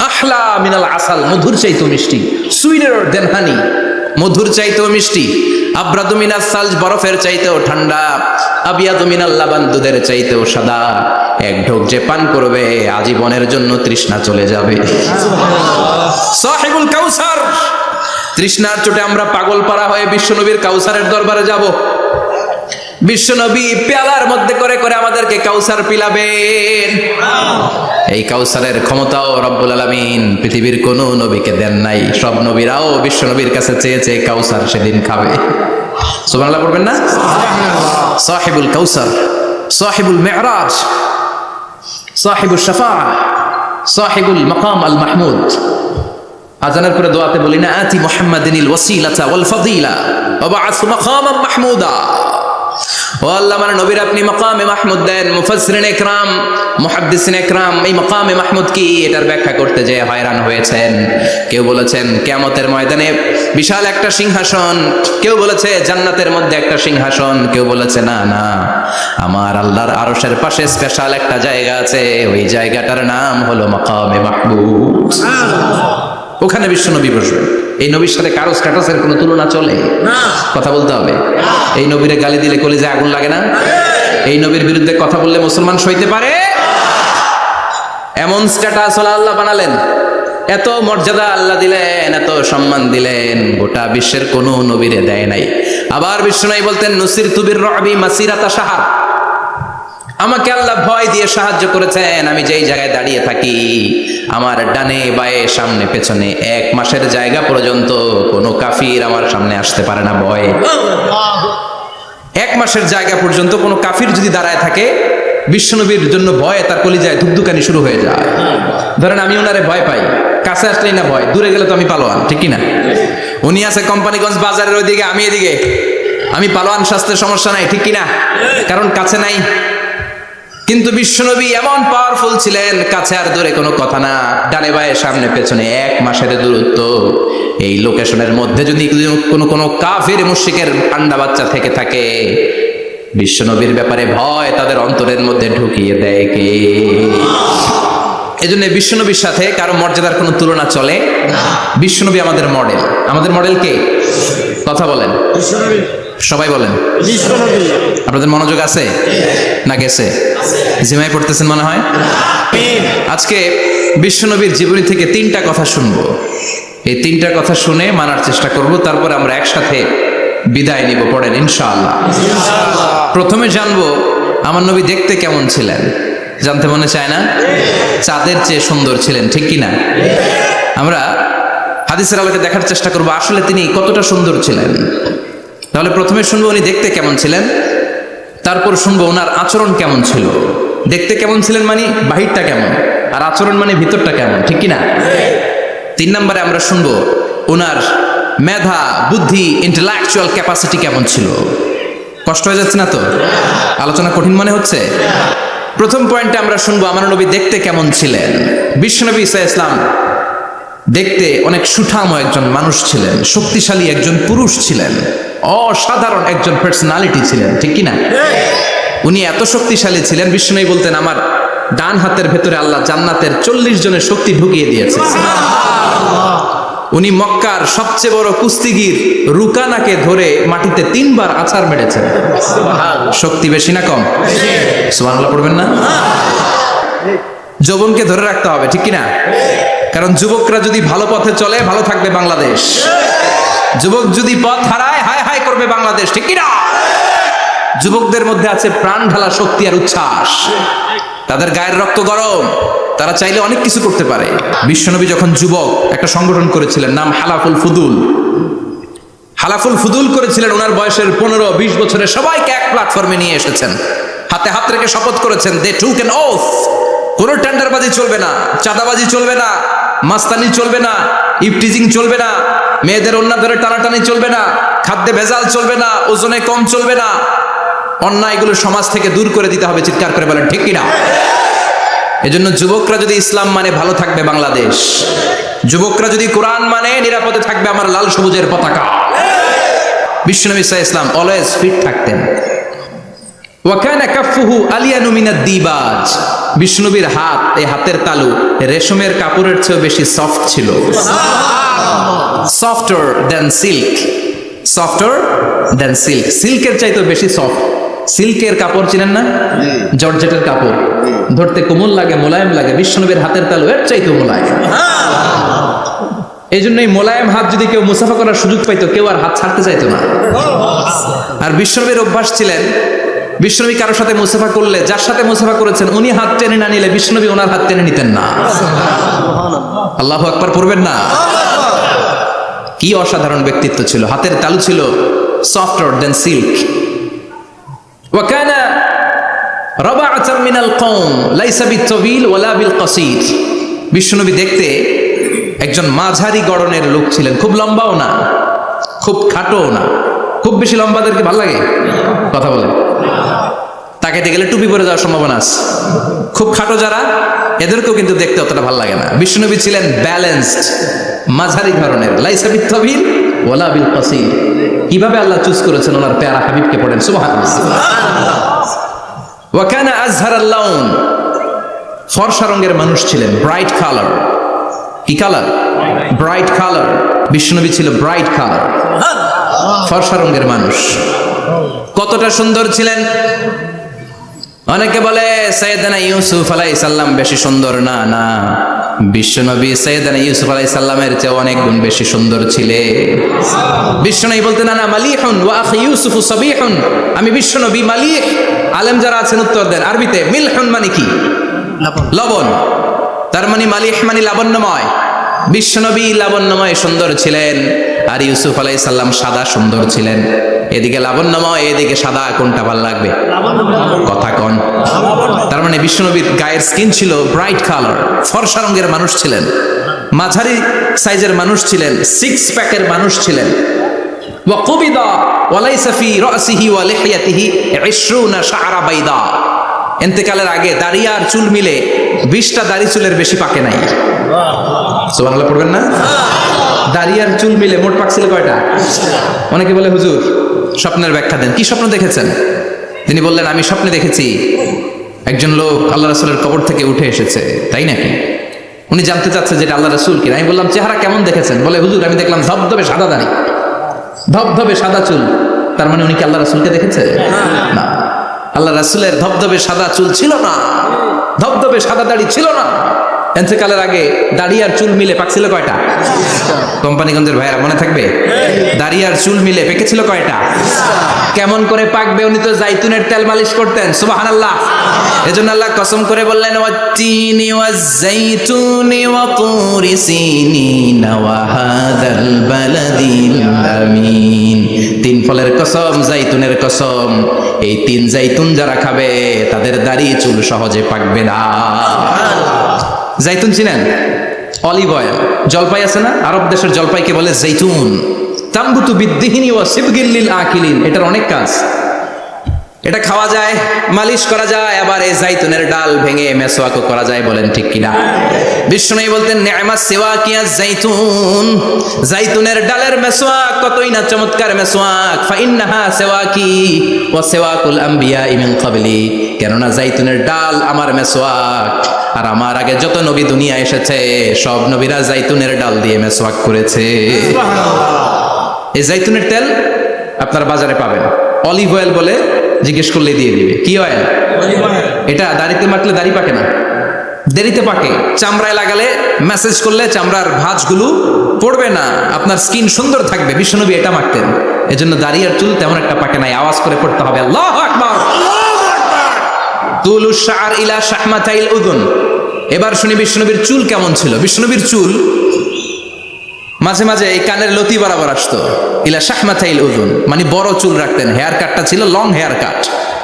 Speaker 1: আহলা মিনাল আসাল, মধুর চাইতেও মিষ্টি। সুইটার দেন হানি, মধুর চাইতেও মিষ্টি। আব্রাদু মিনাস সালজ, বরফের চাইতেও ঠান্ডা। আবিয়াদু মিনাল লাবান, দুধের চাইতেও সাদা। এক ঢোক যে পান করবে আজীবনের জন্য তৃষ্ণা চলে যাবে। সাহিবুল কাউসার। তৃষ্ণার চোটে আমরা পাগল পারা হয়ে বিশ্বনবীর কাউসারের দরবারে যাব। বিশ্বনবী পেয়ালার মধ্যে করে করে আমাদেরকে কাউসার পিলাবেন। এই কাউসারের ক্ষমতাও রব্বুল আলামিন পৃথিবীর কোন নবীকে দেন নাই। সব নবীরাও বিশ্বনবীর কাছে চেয়েছে কাউসার সেদিন খাবে। সুবহানাল্লাহ পড়বেন না? সাহিবুল কাউসার, সাহিবুল মিরাজ, সাহিবুশ শাফাআ, সাহিবুল মাকাম আল মাহমুদ। আজানের পরে দোয়াতে বলি না, আতি মুহাম্মাদিনিল ওয়াসিলাতা ওয়াল ফাদিলা ওয়া বা'আসু মাকামান মাহমুদা। ও আল্লাহ, আমার নবীর আপনি মাকামে মাহমুদ দেন। মুফাসসিরিন ইকরাম, মুহাদ্দিসিন ইকরাম এই মাকামে মাহমুদ কি এটার ব্যাখ্যা করতে যে হয়রান হয়েছেন। কেউ বলেছেন কিয়ামতের ময়দানে বিশাল একটা সিংহাসন, কেউ বলেছে জান্নাতের মধ্যে একটা সিংহাসন, কেউ বলেছে না না, আমার আল্লাহর আরশের পাশে স্পেশাল একটা জায়গা আছে, ওই জায়গাটার নাম হলো মাকামে মাহমুদ। ওখানে বিশ্বনবী বসবেন। এই নবীর সাথে কারো স্ট্যাটাসের কোনো তুলনা চলে না। কথা বলতে হবে। এই নবীরে গালি দিলে কলিজায় আগুন লাগে না? এই নবীর বিরুদ্ধে কথা বললে মুসলমান সইতে পারে? এমন স্ট্যাটাস আল্লাহ বানালেন, এত মর্যাদা আল্লাহ দিলেন, এত সম্মান দিলেন, গোটা বিশ্বের কোন নবীরে দেয় নাই। আবার বিশ্বনবী বলতেন নুসিরতু বির-রু'বি মাসিরাতা শাহর, আমাকে আল্লাহ ভয় দিয়ে সাহায্য করেছেন। আমি যেই জায়গায় দাঁড়িয়ে থাকি আমার ডানে বায়ে সামনে পেছনে 1 মাসের জায়গা পর্যন্ত কোনো কাফির আমার সামনে আসতে পারে না ভয়ে। 1 মাসের জায়গা পর্যন্ত কোনো কাফির যদি দাঁড়ায় থাকে বিশ্বনবীর জন্য ভয়ে তার কলিজায় ধুকধুকানি শুরু হয়ে যায়। ধরেন আমি ওনারে ভয় পাই, কাছে আসলেই না ভয়, দূরে গেলে তো আমি পালোয়ান, ঠিক কি না? উনি আছে কোম্পানিগঞ্জ বাজারের ওইদিকে, আমি এদিকে, আমি পালোয়ান, স্বাস্থ্যের সমস্যা নাই, ঠিক কি না? কারণ কাছে নাই। কিন্তু বিশ্বনবী এমন পাওয়ারফুল ছিলেন, কাছে আর দূরে কোনো কথা না, ডানে বায়ে সামনে পেছনে 1 মাসের দূরত্ব। এই লোকেশনের মধ্যে যদি কোনো কাফির মুশরিকের আন্ডা বাচ্চা থেকে থাকে, বিশ্বনবীর ব্যাপারে ভয় তাদের অন্তরের মধ্যে ঢুকিয়ে দেয় কে? এজন্য বিশ্বনবীর সাথে কারো মর্যাদার কোনো তুলনা চলে না। বিশ্বনবী আমাদের মডেল। আমাদের মডেল কে? কথা বলেন, সবাই বলেন। আপনাদের মনোযোগ আছে না গেছে? জিমাই পড়তেছেন মনে হয়। আজকে বিশ্বনবীর জীবনী থেকে 3টা কথা শুনবো। এই 3টা কথা শুনে মানার চেষ্টা করব, তারপর আমরা একসাথে বিদায় নিব। পড়েন ইনশাআল্লাহ। প্রথমে জানবো আমার নবী দেখতে কেমন ছিলেন। জানতে মনে চায় না? চাঁদের চেয়ে সুন্দর ছিলেন, ঠিক কি না? আমরা হাদিসের আলোকে দেখার চেষ্টা করব আসলে তিনি কতটা সুন্দর ছিলেন। তাহলে প্রথমে শুনবো উনি দেখতে কেমন ছিলেন, তারপর শুনবো ওনার আচরণ কেমন ছিল। দেখতে কেমন ছিলেন মানে বাহিরটা কেমন, আর আচরণ মানে ভিতরটা কেমন, ঠিক কি না? 3 নম্বরে আমরা শুনবো ওনার মেধা, বুদ্ধি, ইন্টেলেকচুয়াল ক্যাপাসিটি কেমন ছিল। কষ্ট হয়ে যাচ্ছে না তো? আলোচনা কঠিন মনে হচ্ছে? প্রথম পয়েন্টে আমরা শুনবো আমার নবী দেখতে কেমন ছিলেন। বিশ্বনবী ঈসা ইসলাম দেখতে অনেক সুঠাম একজন মানুষ ছিলেন, শক্তিশালী একজন পুরুষ ছিলেন, অসাধারণ একজন পার্সোনালিটি ছিলেন, ঠিক কি না? উনি এত শক্তিশালী ছিলেন, বিশ্বনবী বলতেন আমার ডান হাতের ভেতরে আল্লাহ জান্নাতের 40 জনের শক্তি ঢুকিয়ে দিয়েছে। উনি মক্কার সবচেয়ে বড় কুস্তিগির রুকানাকে ধরে মাটিতে 3 বার আছাড় মেরেছেন। শক্তি বেশি না কম? সুবহানাল্লাহ পড়বেন না? যৌবনকে ধরে রাখতে হবে, ঠিক কি না? কারণ যুবকরা যদি ভালো পথে চলে ভালো থাকবে বাংলাদেশ, যুবক যদি পথ হারায় হায় হায় করবে বাংলাদেশ, ঠিক কি না? যুবকদের মধ্যে আছে প্রাণ ঢালা শক্তি আর উচ্ছ্বাস, তাদের গায়ের রক্ত গরম, তারা চাইলে অনেক কিছু করতে পারে। বিশ্বনবী যখন যুবক একটা সংগঠন করেছিলেন, নাম হালাফুল ফুদুল। হালাফুল ফুদুল করেছিলেন, ওনার বয়সের 15-20 বছরে সবাইকে এক প্ল্যাটফর্মে নিয়ে এসেছেন, হাতে হাত রেখে শপথ করেছেন, দে টুক অ্যান ওথ, কোনো টেন্ডারবাজি চলবে না, চাঁদাবাজি চলবে না, মাস্তানি চলবে না, ইফটিজিং চলবে না, মেয়েদের ওন্না ধরে টানাটানি চলবে না, খাদ্যে ভেজাল চলবে না, ওজনে কম চলবে না, অন্যায়গুলো সমাজ থেকে দূর করে দিতে হবে। চিৎকার করে বলেন ঠিক কিনা? এজন্য যুবকরা যদি ইসলাম মানে ভালো থাকবে বাংলাদেশ, যুবকরা যদি কোরআন মানে নিরাপদে থাকবে আমার লাল সবুজের পতাকা। বিশ্বনবী ঈসা ইসলাম অলওয়েজ ফিট থাকতেন। ওয়া কানা কাফফুহু আলিয়ানু মিনাদ দিবাজ। বিশ্বনবীর হাত, এই হাতের তালু রেশমের কাপড়ের চেয়ে বেশি সফট ছিল। Softer than silk, softer than silk, সিল্কের চাইতে বেশি সফট। সিল্কের কাপড় চিনেন না? জর্জেটের কাপড় ধরতে কোমল লাগে, মোলায়েম লাগে। বিশ্বনবীর হাতের তালু এর চাইতে মোলায়েম। এই জন্য এই মোলায়েম হাত যদি কেউ মুসাফা করার সুযোগ পাইতো, কেউ আর হাত ছাড়তে চাইতো না। আর বিশ্বনবীর অভ্যাস ছিলেন, বিশ্বনবী কারোর সাথে মুসাফা করলে, যার সাথে মুসাফা করেছেন উনি হাত টেনে না নিলে বিশ্বনবী ওনার হাত টেনে নিতেন না। আল্লাহু আকবার পড়বেন না? কি অসাধারণ ব্যক্তিত্ব ছিল, হাতের তালু ছিল সফটার দেন সিল্ক। ওয়া কানা রাবাআতাম মিনাল কওম লাইসা বিত-তাবিল ওয়ালা বিল কাসীর। বিশ্বনবী দেখতে একজন মাঝারি গড়নের লোক ছিলেন, খুব লম্বাও না খুব খাটোও না। খুব বেশি লম্বাদেরকে ভালো লাগে? কথা বলে তাকাইতে গেলে টুপি পরে যাওয়ার সম্ভাবনা আছে। খুব খাটো যারা, এদেরকেও কিন্তু দেখতে অতটা ভালো লাগে না। বিশ্বনবী ছিলেন ব্যালেন্সড, মাঝারি ধরনের। লাইসা বিত-তাবিল ওয়ালা বিল কাসীর। কিভাবে আল্লাহ চুজ করেছেন ওনার প্যারা হাবিবকে, পড়েন সুবহানাল্লাহ। ওয়া কানা আযহারাল লাউন, ফর্সা রঙের মানুষ ছিলেন, ব্রাইট কালার। কি কালার? Bright colour. বিশ্বনবী ছিল ব্রাইট কালার, ফর্সা রঙের মানুষ। কতটা সুন্দর ছিলেন! অনেকে বলে সাইয়েদনা ইউসুফ আলাইহিস সালাম বেশি সুন্দর না। না, বিশ্বনবী সাইয়েদনা ইউসুফ আলাইহিস সালামের চেয়ে অনেক গুণ বেশি সুন্দর ছিলেন। বিশ্বনবী বলতেন আনা মালিহুন ওয়া আখি ইউসুফু সাবিহুন, আমি বিশ্বনবী মালিহ। আলেম যারা আছেন উত্তর দেন আরবিতে। মিলহুন মানে কি? লবণ। তার মানে মালিহ মানে লাবণ্যময়। বিশ্বনবী লাবণ্যময় সুন্দর ছিলেন, আর ইউসুফ আলাইহিস সালাম সাদা সুন্দর ছিলেন। এদিকে লাবণ্যময়, এদিকে সাদা, কোনটা ভালো লাগবে? কথা কোন? তার মানে বিশ্বনবীর গায়ের স্কিন ছিল ব্রাইট কালার, ফর্সা রঙের মানুষ ছিলেন, মাঝারি সাইজের মানুষ ছিলেন, সিক্স প্যাকের মানুষ ছিলেন। ওয়া কুবিদা ওয়া লাইসা ফি রাসিহি ওয়া লিহিয়াতিহি 20 শাআরা বাইদা। ইন্তেকালের আগে দাড়ি আর চুল মিলে 20টা দাড়ি চুলের বেশি পাকে নাই। সুবহানাল্লাহ পড়বেন না? দাড়ি আর চুল মিলে মোট পাকছিল কয়টা? অনেকে বলে হুজুর স্বপ্নের ব্যাখ্যা দেন। কি স্বপ্ন দেখেছেন? তিনি বললেন আমি স্বপ্নে দেখেছি একজন লোক আল্লাহ রাসূলের কবর থেকে উঠে এসেছে। তাই নাকি? উনি জানতে চাচ্ছে যেটা আল্লাহ রাসূল কি। আমি বললাম চেহারা কেমন দেখেছেন? বলে হুজুর আমি দেখলাম ধবধবে সাদা দাড়ি, ধবধবে সাদা চুল। তার মানে উনি কি আল্লাহ রাসূলকে দেখেছে? না, আল্লাহ রাসূলের ধবধবে সাদা চুল ছিল না, ধবধবে সাদা দাড়ি ছিল না। ইন্তেকালের আগে দাড়ি আর চুল মিলে পাকছিল কয়টা? কোম্পানিগঞ্জের ভাইরা মনে থাকবে? দাড়ি আর চুল মিলে পেকেছিল কয়টা? কেমন করে পাকবে? উনি তো জাইতুনের তেল মালিশ করতেন। সুবহানাল্লাহ। এজন্য আল্লাহ কসম করে বললেন ওয়াত্তিনি ওয়াজ-জাইতুনি ওয়া তুরি সিনিন ওয়া হাদাল বালাদিল আমিন। তিন ফলের কসম, জাইতুনের কসম, এই তিন জাইতুন যারা খাবে তাদের দাড়ি চুল সহজে পাকবে না। জাইতুন চিনেন? Olive oil. জলপাই আছে না? আরব দেশের জলপাইকে বলে জাইতুন। তামবুতু বিদ্দিহিনি ওয়া সিবগিল লিল আকিলিন। এটার অনেক কাজ। এটা খাওয়া যায়, মালিশ করা যায়, আবার এই জাইতুনের ডাল ভেঙে মেসওয়াকও করা যায়। বলেন ঠিক কিনা? বিষ্ণু বলতেন নি'মাস সিওয়াকিয়া জাইতুন, জাইতুনের ডালের মেসওয়াক কতই না চমৎকার মেসওয়াক। ফাইন্নাহা সিওয়াকি ওয়া সিওয়াকুল আম্বিয়া মিন ক্বাবলি। কেননা জাইতুনের ডাল আমার মেসওয়াক, আর আমার আগে যত নবী দুনিয়া এসেছে সব নবীরা জাইতুনের ডাল দিয়ে মেসওয়াক করেছে। এই জাইতুনের তেল আপনার বাজারে পাবেন। অলিভ অয়েল বলে জিজ্ঞেস করলে দিয়ে দিবে। কি অয়েল? এটা দাড়িতে মাখলে দাড়ি পাকে না, দেরিতে পাকে। চামড়ায় লাগালে ম্যাসেজ করলে চামড়ার ভাঁজগুলো পড়বে না, আপনার স্কিন সুন্দর থাকবে। বিশ্বনবী এটা মাখতেন, এজন্য দাড়ি আর চুল তেমন একটা পাকে নাই। আওয়াজ করে পড়তে হবে আল্লাহু আকবার। তুলুশ শাআর ইলা শাহমাতাইল উযুন। এবার শুনি বিশ্বনবীর চুল কেমন ছিল। বিশ্বনবীর চুল মাঝে মাঝে এই কানের লতি বরাবর আসতো। ইলা শাহমাতাইল উযুন মানে বড় চুল রাখতেন। হেয়ার কাটটা ছিল লং হেয়ার কাট,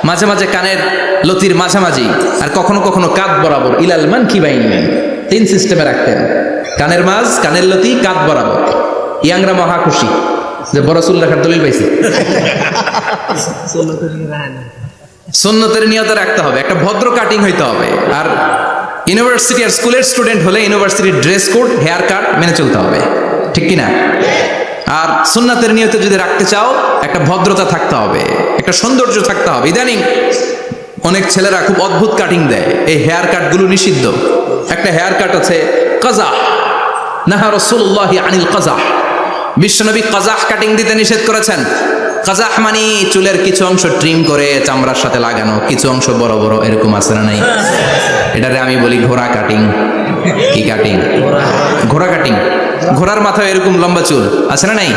Speaker 1: মাঝে মাঝে কানের লতির মাঝামাঝি, আর কখনো কখনো কাঁধ বরাবর। ইলাল মানকিবাইন, তিন সিস্টেমে রাখতেন। কানের মাঝ, কানের লতি, কাঁধ বরাবর। ইয়াংরা মহা খুশি যে বড় চুল রাখার দলিল পাইছে। সুন্নতের নিয়তে রাখতে হবে, একটা ভদ্র কাটিং হইতে হবে। আর ইউনিভার্সিটি আর স্কুলের স্টুডেন্ট হলে ইউনিভার্সিটির ড্রেস কোড, হেয়ার কাট মেনে চলতে হবে, ঠিক কিনা? আর সুন্নাতের নিয়তে যদি রাখতে চাও একটা ভদ্রতা থাকতে হবে, একটা সৌন্দর্য থাকতে হবে। ইদানিং অনেক ছেলেরা খুব অদ্ভুত কাটিং দেয়, এই হেয়ার কাটগুলো নিষিদ্ধ। একটা হেয়ার কাট আছে কাজা, নাহা রাসূলুল্লাহি আনিল কাজা। বিশ্বনবী কাজাহ কাটিং দিতে নিষেধ করেছেন। কাজাহ মানে চুলের কিছু অংশ ট্রিম করে চামড়ার সাথে লাগানো, কিছু অংশ বড় বড়, এরকম আছে না নাই? এটারে আমি বলি ঘোড়া কাটিং। কি কাটিং? ঘোড়া কাটিং। ঘোড়ার মাথায় এরকম লম্বা চুল আছে না নাই?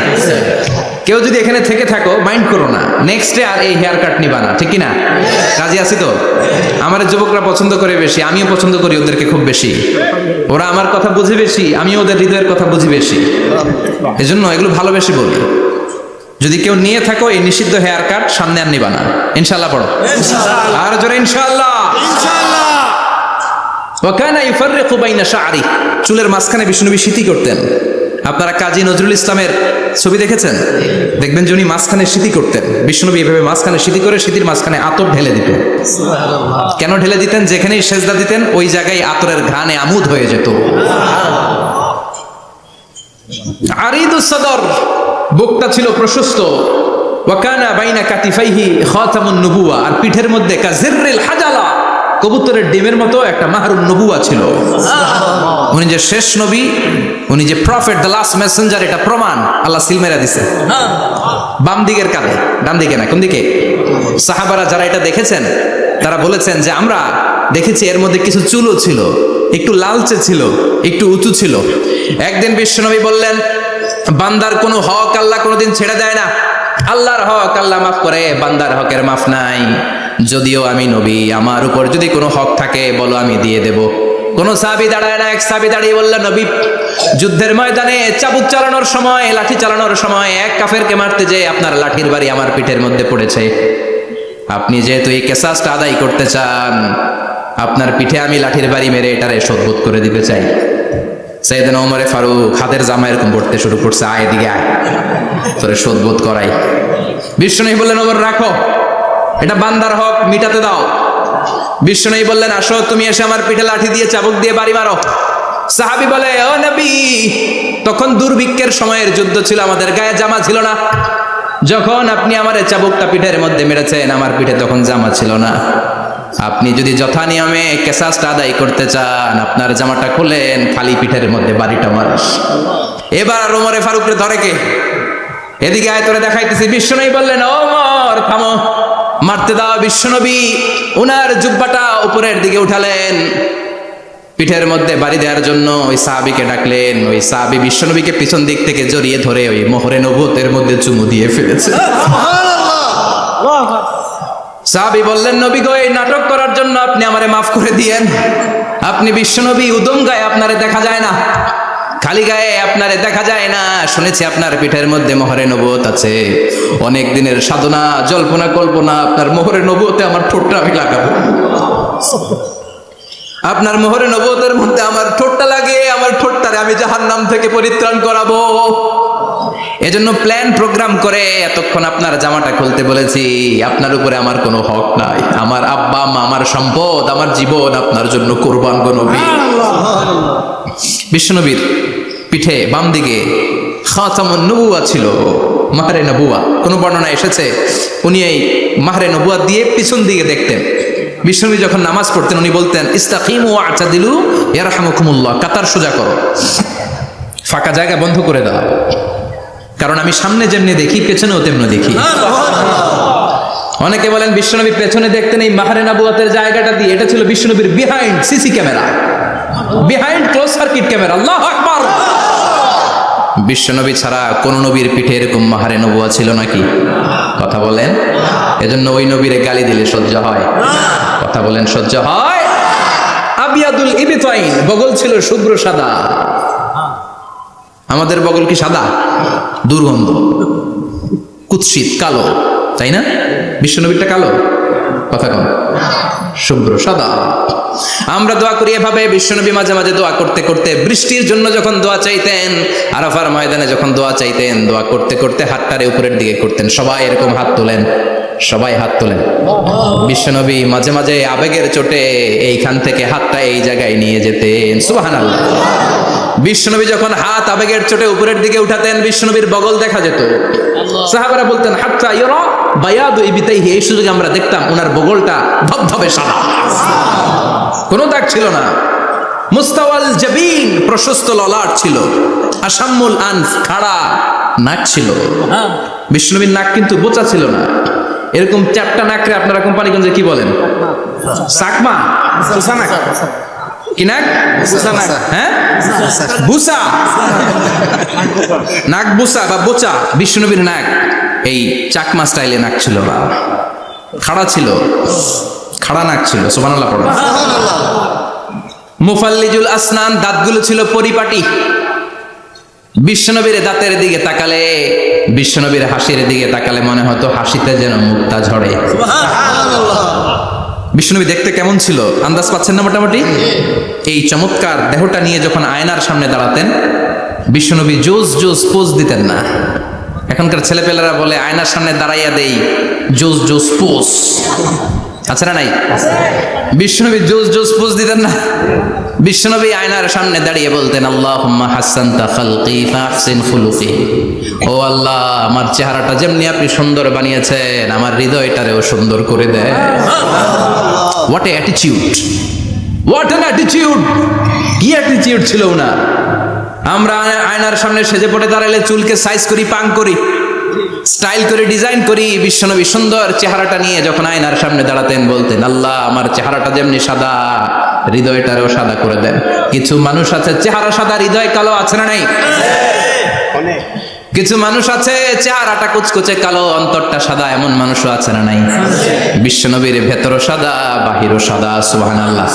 Speaker 1: কেউ যদি এখানে থেকে থাকো মাইন্ড করো না, নেক্সট ডে আর এই হেয়ার কাট নিবা না, ঠিক কিনা? রাজি আছি তো? আমার যুবকরা পছন্দ করে বেশি, আমিও পছন্দ করি ওদেরকে খুব বেশি। ওরা আমার কথা বুঝে বেশি, আমিও ওদের হৃদয়ের কথা বুঝি বেশি, এজন্য এগুলো ভালোবেসে বলি। যদি কেউ নিয়ে থাকো এই নিষিদ্ধ হেয়ার কাট, সামনে আর নিবা না। ইনশাআল্লাহ পড়ো, আর জোরে ইনশাআল্লাহ। ওয়া কানা ইউফাররিকু বাইনা শা'রি। চুলের মাঝখানে বিষ্ণুনবী সিঁথি করতেন। আপনারা কাজী নজরুল ইসলামের ছবি দেখেছেন? দেখবেন যে উনি মাঝখানে সিঁথি করতেন। বিষ্ণুনবী এভাবে মাঝখানে সিঁথি করে সিঁথির মাঝখানে আতর ঢেলে দিতেন। কেন ঢেলে দিতেন? যেখানেই সেজদা দিতেন ওই জায়গায় আতরের ঘ্রাণে আমোদ হয়ে যেত। আরিদুস সদর, বুকটা ছিল প্রশস্ত। ওয়া কানা বাইনা কাতিফাইহি খাতামুন নবুওয়া, আর পিঠের মধ্যে কাজিররিল হাজালা, কবুতরের ডিমের মতো একটা মাহরুন নবুওয়া ছিল। উনি যে শেষ নবী, উনি যে প্রফেট, দ্য লাস্ট মেসেঞ্জার, এটা প্রমাণ আল্লাহ সিল মেরা দিছে। বাম দিকের কাঁধে, ডান দিকে না। কোন দিকে? সাহাবারা যারা এটা দেখেছেন তারা বলেছেন যে আমরা দেখেছি এর মধ্যে কিছু চুলও ছিল, একটু লালচে ছিল, একটু উঁচু ছিল। একদিন বিশ্বনবী বললেন, বান্দার কোনো হক আল্লাহ কোনোদিন ছেড়ে দেয় না। আল্লাহর হক আল্লাহ মাফ করে, বান্দার হকের মাফ নাই। যদিও আমি নবী, আমার উপর যদি কোনো হক থাকে বলো, আমি দিয়ে দেব। কোন সাহাবী দাঁড়ায় না। এক সাহাবী দাঁড়িয়ে বললেন, নবী, যুদ্ধের ময়দানে চাবুক চালানোর সময়, লাঠি চালানোর সময় এক কাফেরকে মারতে যেয়ে আপনার লাঠির বাড়ি আমার পিঠের মধ্যে পড়েছে। আপনি যেহেতু এই কেসাসটা আদায় করতে চান, আপনার পিঠে আমি লাঠির বাড়ি মেরে এটারে শোধবোধ করে দিতে চাই। সাইয়েদনা ওমর ফারুক হাতের জামা এরকম পড়তে শুরু করছে, আয় এদিকে আয়, তোরে শোধবোধ করাই। বিশ্বনবী বললেন, ওমর রাখো, এটা বান্দার হক, মিটাতে দাও। বিশ্বনবী বললেন, আসো তুমি এসে আমার পিঠে লাঠি দিয়ে চাবুক দিয়ে বাড়ি মারো। সাহাবী বলে, ও নবী, তখন দুর্ভিক্ষের সময়ের যুদ্ধ ছিল, আমাদের গায়ে জামা ছিল না। যখন আপনি আমার চাবুকটা পিঠের মধ্যে মেরেছেন, আমার পিঠে তখন জামা ছিল না। আপনি যদি যথা নিয়মে কেসাসটা আদায় করতে চান, আপনার জামাটা খুলেন, খালি পিঠের মধ্যে বাড়িটা মারিস। এবার ওমরে ফারুকরে ধরে কে? এদিকে আয়, তোরে দেখাইতেছি। বিশ্বনবী বললেন, ওমর থামো, মারতে দাও। বিশ্বনবী উনার জুব্বাটা উপরের দিকে উঠালেন, পিঠের মধ্যে বাড়ি দেওয়ার জন্য ওই সাহাবীকে ডাকলেন। ওই সাহাবী বিশ্বনবীকে পিছন দিক থেকে জড়িয়ে ধরে ওই মোহরে নবুয়তের মধ্যে চুমু দিয়ে ফেলেছে। সাহাবী বললেন, নবী গো, এই নাটক করার জন্য আপনি আমারে মাফ করে দিয়েন। আপনি বিশ্বনবী, উদম গায়ে আপনারে দেখা যায় না, খালি গায়ে আপনারে দেখা যায় না। শুনেছি আপনার পিঠের মধ্যে মোহরে নবুয়ত আছে। অনেক দিনের সাধনা, জল্পনা কল্পনা, আপনার মোহরে নবুয়তে আমার ঠোঁটটা আমি লাগাবো। আপনার মোহরে নবুয়তের মধ্যে আমার ঠোঁটটা লাগিয়ে আমার ঠোঁটটারে আমি জাহান্নাম থেকে পরিত্রাণ করাবো। এজন্য প্ল্যান প্রোগ্রাম করে এতক্ষণ আপনার জামাটা খুলতে বলেছি। আপনার উপরে আমার কোনো হক নাই। আমার আব্বা মা, আমার সম্পদ, আমার জীবন আপনার জন্য কোরবান গো নবী। বিশ্বনবীর পিঠে বাম দিকে খাতামুন নবুয়া ছিল, মাহরে নবুয়া। কোন বর্ণনা এসেছে উনি এই মাহরে নবুয়া দিয়ে পিছন দিকে দেখতেন। বিশ্বনবী যখন নামাজ পড়তেন উনি বলতেন, ইস্তাকিমু ওয়া'তাদিলু ইয়ারহামুকুমুল্লাহ, কাতার সোজা করো, ফাঁকা জায়গা বন্ধ করে দাও, কারণ আমি সামনে যেমনি দেখি পেছনেও তেমনি দেখি। অনেকে বলেন বিশ্বনবী পেছনে দেখতেন এই মাহরে নবুয়াতের জায়গাটা দিয়ে। এটা ছিল বিশ্বনবীর behind CC camera, behind close circuit camera. আল্লাহু আকবার। বিশ্বনবী ছাড়া কোন নবীর পিঠে এরকম মাহরে নবুয়া ছিল নাকি? কথা বলেন। এজন্য ওই নবীরে গালি দিলে সহ্য হয়? কথা বলেন, সহ্য হয়? আবিয়াদুল ইবতাইন, বগল ছিল শুভ্র সাদা। আমাদের বগল কি সাদা? দুর্গন্ধ, কুৎসিত, কালো, তাই না? বিশ্বনবীরটা কালো? কথা কম, শুভ্র সাদা। আমরা দোয়া করি এভাবে। বিশ্বনবী মাঝে মাঝে দোয়া করতে করতে, বৃষ্টির জন্য যখন দোয়া চাইতেন, আরাফার ময়দানে যখন দোয়া চাইতেন, দোয়া করতে করতে হাতটারে উপরের দিকে করতেন। সবাই এরকম হাত তোলেন, সবাই হাত তোলেন। বিশ্বনবী মাঝে মাঝে আবেগের চোটে এইখান থেকে হাতটা এই জায়গায় নিয়ে যেতেন। সুবহানাল্লাহ। বিশ্বনবী যখন হাত আবেগের চোটে উপরের দিকে উঠাতেন, বিশ্বনবীর বগল দেখা যেত। সাহাবারা বলতেন, হাত্তা ইয়ারা বায়াদু ইবতাইহি, এই সুযোগে আমরা দেখতাম ওনার বগলটা ধবধবে সাদা, কোনো দাগ ছিল না। মুস্তাওয়াল জাবিন, প্রশস্ত ললাট ছিল। আসাম্মুল আনফ, খাড়া নাক ছিল। বিশ্বনবীর নাক কিন্তু বোচা ছিল না। এরকম চারটা নাকরে আপনারা কোম্পানিগঞ্জে কি বলেন? চাকমা, কি নাক? হ্যাঁ, বুসা, নাক বুসা বা বোচা। বিশ্বনবীর নাক এই চাকমা স্টাইলে নাক ছিল না, খাড়া ছিল, খাড়া নাক ছিল। সুবহানাল্লাহ পড়ো। মুফাল্লিজুল আসনান, দাঁতগুলো ছিল পরিপাটি। বিশ্বনবীর দাঁতের দিকে তাকালে, বিশ্বনবীর হাসির দিকে তাকালে মনে হতো হাসিতে যেন মুক্তা ঝরে। বিশ্বনবী দেখতে কেমন ছিল আন্দাজ পাচ্ছেন না মোটামুটি? এই চমৎকার দেহটা নিয়ে যখন আয়নার সামনে দাঁড়াতেন, বিশ্বনবী জোস জোস পোজ দিতেন না। এখনকার ছেলেপেলেরা বলে আয়নার সামনে দাঁড়াইয়া দেই জোস জোস পোজ, আছে না নাই? বিশ্বনবী জোস জোস পোজ দিতেন না। বিশ্বনবী আয়নার সামনে দাঁড়িয়ে বলতেন, আল্লাহুম্মা হাসানতা খালকি ফাহসিন খুলুকি, ও আল্লাহ, আমার চেহারাটা যেমনি আপনি সুন্দর বানিয়েছেন, আমার হৃদয়টারেও সুন্দর করে দেন। What a attitude, what an attitude! কি অ্যাটিটিউড ছিল ওনার! আমরা আয়নার সামনে সেজে পড়ে দাঁড়ালে চুলকে সাইজ করি, পাং করি, স্টাইল করে ডিজাইন করি। বিশ্বনবী সুন্দর চেহারাটা নিয়ে যখন আয়নার সামনে দাঁড়াতেন বলতেন, আল্লাহ আমার চেহারাটা যেমনি সাদা হৃদয়টারও সাদা করে দেন। কিছু মানুষ আছে চেহারা সাদা হৃদয় কালো, আছে না নাই? কিছু মানুষ আছে চেহারাটা কুচকুচে কালো অন্তরটা সাদা, এমন মানুষও আছে না নাই? বিশ্বনবীর ভেতরও সাদা বাহিরও সাদা। সুবহানাল্লাহ।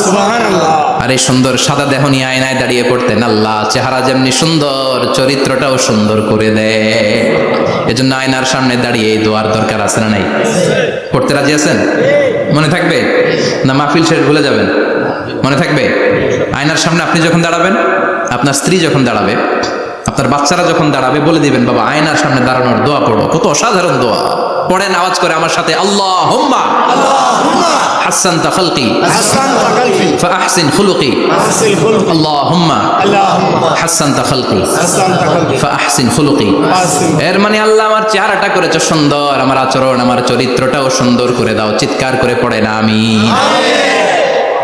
Speaker 1: আর এই সুন্দর সাদা দেহ নিয়ে আয়নায় দাঁড়িয়ে পড়তেন, আল্লাহ চেহারা যেমনি সুন্দর চরিত্রটাও সুন্দর করে দেয়। এজন্য আয়নার সামনে দাঁড়িয়ে এই দোয়ার দরকার আছে না নাই? পড়তে রাজি আছেন? মনে থাকবে না মাহফিল শেষ ভুলে যাবেন? মনে থাকবে? আয়নার সামনে আপনি যখন দাঁড়াবেন, আপনার স্ত্রী যখন দাঁড়াবে, আপনার বাচ্চারা যখন দাঁড়াবে, বলে দিবেন বাবা আয়নার সামনে দাঁড়ানোর দোয়া পড়ো। কত অসাধারণ দোয়া! পড়েন আওয়াজ করে আমার সাথে, আল্লাহুম্মা হাসানতা খালকি ফাআহসিন খুলুকি, আল্লাহুম্মা হাসানতা খালকি ফাআহসিন খুলুকি। এর মানে আল্লাহ আমার চেহারাটা করেছো সুন্দর, আমার আচরণ আমার চরিত্রটাও সুন্দর করে দাও। চিৎকার করে পড়ে না আমিন।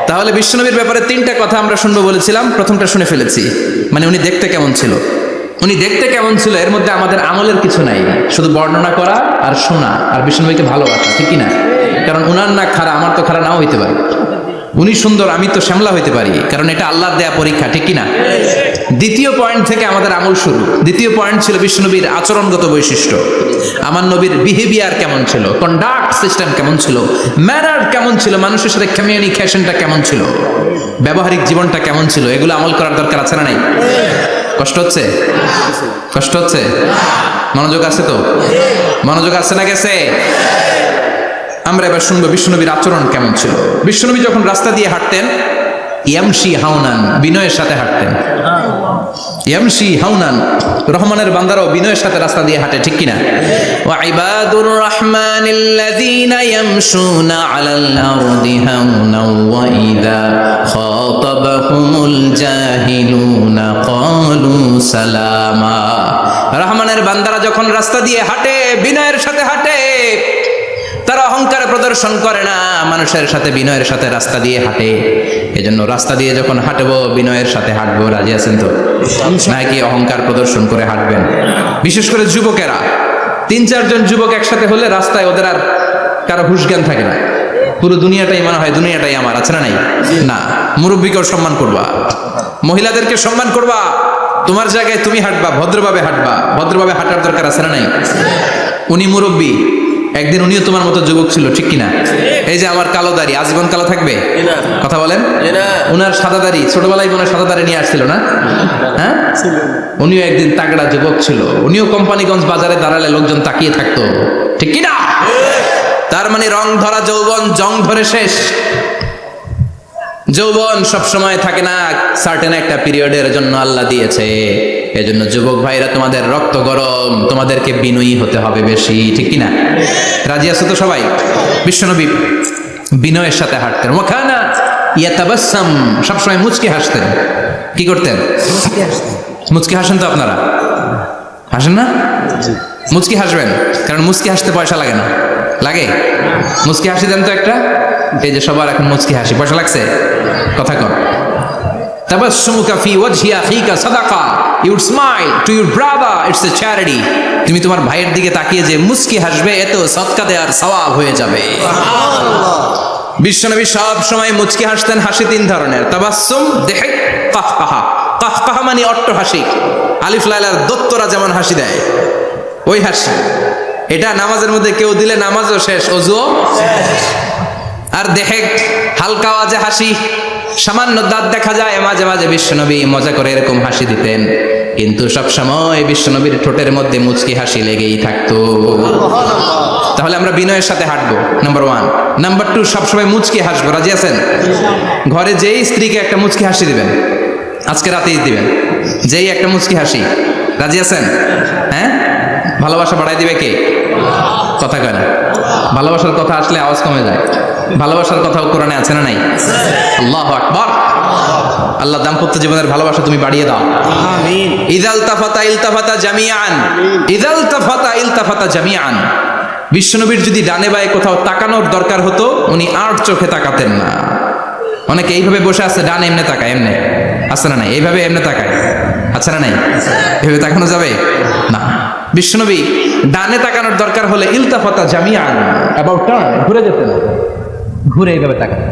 Speaker 1: তাহলে বিশ্বনবীর ব্যাপারে তিনটা কথা আমরা শুনবো বলেছিলাম, প্রথমটা শুনে ফেলেছি। মানে উনি দেখতে কেমন ছিল, উনি দেখতে কেমন ছিল, এর মধ্যে আমাদের আমলের কিছু নাই, শুধু বর্ণনা করা আর শোনা আর বিশ্বনবীকে ভালোবাসা, ঠিক কি না? কারণ উনার না খাড়া, আমার তো খাড়া নাও হইতে পারে। উনি সুন্দর, আমি তো শ্যামলা হইতে পারি, কারণ এটা আল্লাহর দেয়া পরীক্ষা, ঠিক কি না? দ্বিতীয় পয়েন্ট থেকে আমাদের আমল শুরু। দ্বিতীয় পয়েন্ট ছিল বিশ্বনবীর আচরণগত বৈশিষ্ট্য। আমার নবীর বিহেভিয়ার কেমন ছিল, কন্ডাক্ট সিস্টেম কেমন ছিল, ম্যানার কেমন ছিল, মানুষের সাথে কমিউনিকেশনটা কেমন ছিল, ব্যবহারিক জীবনটা কেমন ছিল, এগুলো আমল করার দরকার আছে না নাই? কষ্ট হচ্ছে? কষ্ট হচ্ছে? মনোযোগ আছে তো? মনোযোগ আছে না গেছে? আমরা এবার শুনবো বিশ্বনবীর আচরণ কেমন ছিল। বিশ্বনবী যখন রাস্তা দিয়ে হাঁটতেন, ইয়ামশি হাউনান, বিনয়ের সাথে হাঁটতেন। ইয়ামশি হাউনান, রহমানের বান্দারাও বিনয়ের সাথে রাস্তা দিয়ে হাঁটে, ঠিক কিনা? ওয়া ইবাদুর রহমানিল্লাযীনা ইয়ামশুনা আলাল আরদি হাওনাও ওয়া ইযা খাতাবাহুমুল জাহিলুনা ক্বালু সালামা। রহমানের বান্দারা যখন রাস্তা দিয়ে হাঁটে, বিনয়ের সাথে হাঁটে, তারা অহংকার প্রদর্শন করে না, মানুষের সাথে বিনয়ের সাথে রাস্তা দিয়ে হাঁটে। এজন্য রাস্তা দিয়ে যখন হাঁটবো বিনয়ের সাথে হাঁটবো। রাজি আছেন তো? নাকি অহংকার প্রদর্শন করে হাঁটবেন? বিশেষ করে যুবকেরা, 3-4 জন যুবক একসাথে হলে রাস্তায় ওদের আর কারো হুঁশ জ্ঞান থাকে না, পুরো দুনিয়াটাই মনে হয় দুনিয়াটাই আমার, আছে না নাই? না, মুরব্বীকেও সম্মান করবা, মহিলাদেরকে সম্মান করবা, তোমার জায়গায় তুমি হাঁটবা, ভদ্রভাবে হাঁটবা। ভদ্রভাবে হাঁটার দরকার আছে না নাই? উনি মুরব্বী, একদিন উনিও তোমার মতো যুবক ছিল, ঠিক কিনা? এই যে আমার কালো দাড়ি, আজীবন কালো থাকবে? কথা বলেন। উনার সাদা দাড়ি, ছোটবেলায় মনে সাদা দাড়ি নিয়ে আসছিল না? হ্যাঁ, উনিও একদিন তাগড়া যুবক ছিল। উনিও কোম্পানিগঞ্জ বাজারে দাঁড়ালে লোকজন তাকিয়ে থাকতো, ঠিক কিনা? তার মানে রং ধরা যৌবন জং ধরে শেষ। যৌবন সব সময় থাকে না, সার্টেন একটা পিরিয়ডের জন্য আল্লাহ দিয়েছে। এজন্য যুবক ভাইরা, তোমাদের রক্ত গরম, তোমাদেরকে বিনয়ী হতে হবে বেশি, ঠিক কিনা? রাজি আছো তো সবাই? বিশ্বনবী বিনয়ের সাথে হাঁটতেন। ওয়াকানা ইয়াতাবাসসাম, সবসময় মুচকি হাসতেন। কি করতেন? মুচকি হাসেন তো আপনারা? হাসেন না? মুচকি হাসবেন, কারণ মুচকি হাসতে পয়সা লাগে না। লাগে? মুচকি হাসি দেন তো একটা। এই যে সবার এখন মুচকি হাসি, পয়সা লাগছে? কথা কর। তাবাসসুমুকা ফি ওয়াজহি আখিকা সাদাকা, you would smile to your brother, it's a charity. তুমি তোমার ভাইয়ের দিকে তাকিয়ে যে মুচকি হাসবে, এত সদকা দেওয়ার সওয়াব হয়ে যাবে। বিশ্বনবী সব সময় মুচকি হাসতেন। হাসি 3 ধরনের, তাবাসসুম, দিহক, কাহকাহা। কাহকাহা মানে অট্ট হাসি, আলিফ লাইলার দত্তরা যেমন হাসি দেয় ওই হাসি। এটা নামাজের মধ্যে কেউ দিলে নামাজও শেষ, ওযুও শেষ। আর দিহক, হালকা আওয়াজে হাসি, সামান্য দাঁত দেখা যায় মাঝে মাঝে। বিশ্বনবী মজা করে এরকম হাসি দিতেন, কিন্তু সব সময় বিশ্বনবীর ঠোঁটের মধ্যে মুচকি হাসি লেগেই থাকতো। তাহলে আমরা বিনয়ের সাথে হাঁটবো, নাম্বার 1। নাম্বার 2, সবসময় মুচকি হাসবো। রাজি আছেন? ঘরে যেই স্ত্রীকে একটা মুচকি হাসি দিবেন, আজকে রাতেই দিবেন, যেই একটা মুচকি হাসি। রাজি আছেন? হ্যাঁ, ভালোবাসা বাড়াই দিবে কে? কথা কয় না। ভালোবাসার কথা আসলে আওয়াজ কমে যায়। ভালোবাসার কথাও কোরআনে আছে না নাই? আল্লাহু আকবার। আল্লাহ দাম্পত্য জীবনের ভালোবাসা তুমি বাড়িয়ে দাও, আমিন। ইযাল তাফাতা ইলতাফাতা জামিআন, ইযাল তাফাতা ইলতাফাতা জামিআন। বিশ্বনবীর যদি ডানে বায়ে কোথাও তাকানোর দরকার হতো, উনি আর চোখে তাকাতেন না। অনেকে এইভাবে বসে আছে, ডানে এমনে তাকায়, এমনে আছে না নাই? এইভাবে এমনে তাকায়, আছে না নাই? এইভাবে তাকানো যাবে না। বিশ্বনবী ডানে তাকানোর দরকার হলে ইলতাফাতা জামিআন, অ্যাবাউট টার্ন, ঘুরে যেতেন, ঘুরে এইভাবে তাকাতেন।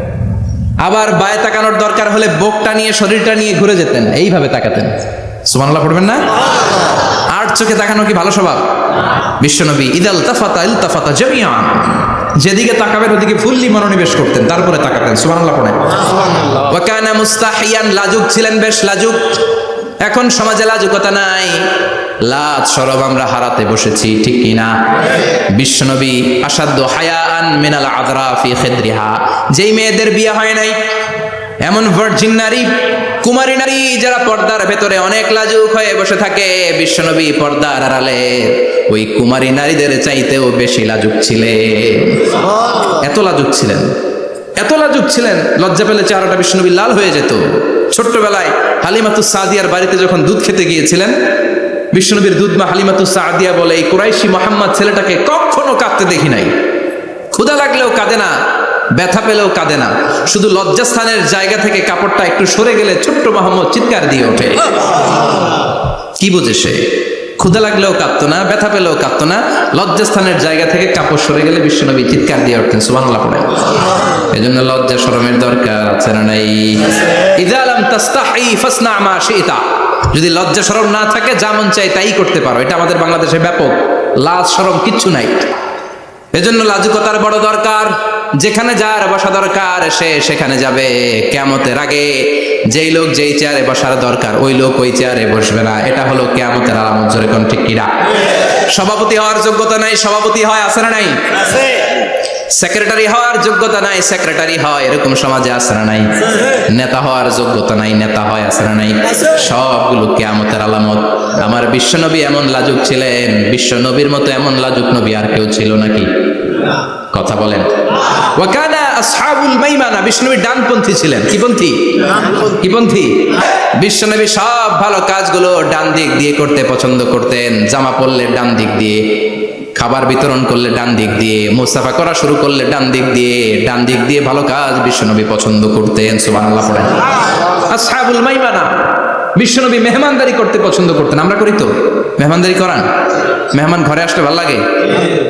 Speaker 1: আবার বায়ে তাকানোর দরকার হলে বুকটা নিয়ে শরীরটা নিয়ে ঘুরে যেতেন, এইভাবে তাকাতেন। সুবহানাল্লাহ পড়বেন না? আর চোখে তাকানো কি ভালো স্বভাব? বিশ্বনবী ইদাল তাফাতা ইলতাফাতা জামিআন, যেদিকে তাকাবেন ওদিকে ফুললি মনোনিবেশ করতেন, তারপরে তাকাতেন। সুবহানাল্লাহ পড়েন। ওয়া কানা মুস্তাহিয়ান, লাজুক ছিলেন, বেশ লাজুক। এখন সমাজে লাজুকতা নাই, লাজ শরম আমরা হারাতে বসেছি, ঠিক কি না? বিশ্বনবী আসাদ্দু হায়াআন মিনাল আযরা ফি খিদরিহা, যেই মেয়েদের বিয়ে হয় নাই, এমন ভার্জিন নারী, কুমারী নারী যারা পর্দার ভেতরে অনেক লাজুক হয়ে বসে থাকে, বিশ্বনবী পর্দার আড়ালে ওই কুমারী নারীদের চাইতেও বেশি লাজুক ছিলেন। এত লাজুক ছিলেন, এত লাজুক ছিলেন, লজ্জা পেলে চেহারাটা বিশ্বনবী লাল হয়ে যেত। ছোট্টবেলায় হালিমাতুস সাদিয়ার বাড়িতে যখন দুধ খেতে গিয়েছিলেন, বিশ্বনবীর দুধমা হালিমাতুস সাদিয়া বলে, এই কুরাইশি মোহাম্মদ ছেলেটাকে কখনো কাঁদতে দেখি নাই, ক্ষুধা লাগলেও কাঁদে না, ব্যথা পেলেও কাঁদে না, শুধু লজ্জাস্থানের জায়গা থেকে কাপড়টা একটু সরে গেলে ছোট্ট মোহাম্মদ চিৎকার দিয়ে ওঠে। কি বোঝে সে? ক্ষুধা লাগলেও কাঁদতো না, ব্যথা পেলেও কাঁদতো না, লজ্জাস্থানের জায়গা থেকে কাপড় সরে গেলে বিশ্বনবী চিৎকার দিয়ে উঠতেন। সুবহানাল্লাহ পড়েন। এজন্য লজ্জা শরমের দরকার আছে না নাই? ইযা লাম তাস্তাহি ফাসনা মা শিতা, যদি লজ্জা শরম না থাকে যা মন চাই তাই করতে পারো, এটা আমাদের বাংলাদেশে ব্যাপক। লাজ শরম কিচ্ছু নাই। এজন্য লাজুকতার বড় দরকার। যেখানে যার বসা দরকার সে সেখানে যাবে। কিয়ামতের আগে যেই লোক যেই চেয়ারে বসার দরকার ওই লোক ওই চেয়ারে বসবে না, এটা হলো কিয়ামতের আলামত। জোরে কোন ঠিক কিনা? সভাপতি হওয়ার যোগ্যতা নাই, সভাপতি হয়, আছে না নাই? আছে। সেক্রেটারি হওয়ার যোগ্যতা নাই, সেক্রেটারি হয়, এরকম সমাজে আছে না নাই? নেতা হওয়ার যোগ্যতা নাই, নেতা হয়, আছে না নাই? সবগুলো কিয়ামতের আলামত। আমার বিশ্বনবী এমন লাজুক ছিলেন, বিশ্বনবীর মতো এমন লাজুক নবী আর কেউ ছিল নাকি? কথা বলেন। ওয়া কানা আসহাবুল মাইমানা, বিশ্বনবী ডানপন্থী ছিলেন। কি পন্থী? কি পন্থী? বিশ্বনবী সব ভালো কাজগুলো ডান দিক দিয়ে করতে পছন্দ করতেন। জামা পরলে ডান দিক দিয়ে, খাবার বিতরণ করলে ডান দিক দিয়ে, মুসাফা করা শুরু করলে ডান দিক দিয়ে, ডান দিক দিয়ে ভালো কাজ বিশ্বনবী পছন্দ করতেন। সুবহানাল্লাহ পড়েন। আসহাবুল মাইমানা, বিশ্বনবী মেহমানদারি করতে পছন্দ করতেন। আমরা করি তো? মেহমানদারি করান? মেহমান ঘরে আসলে ভালো লাগে?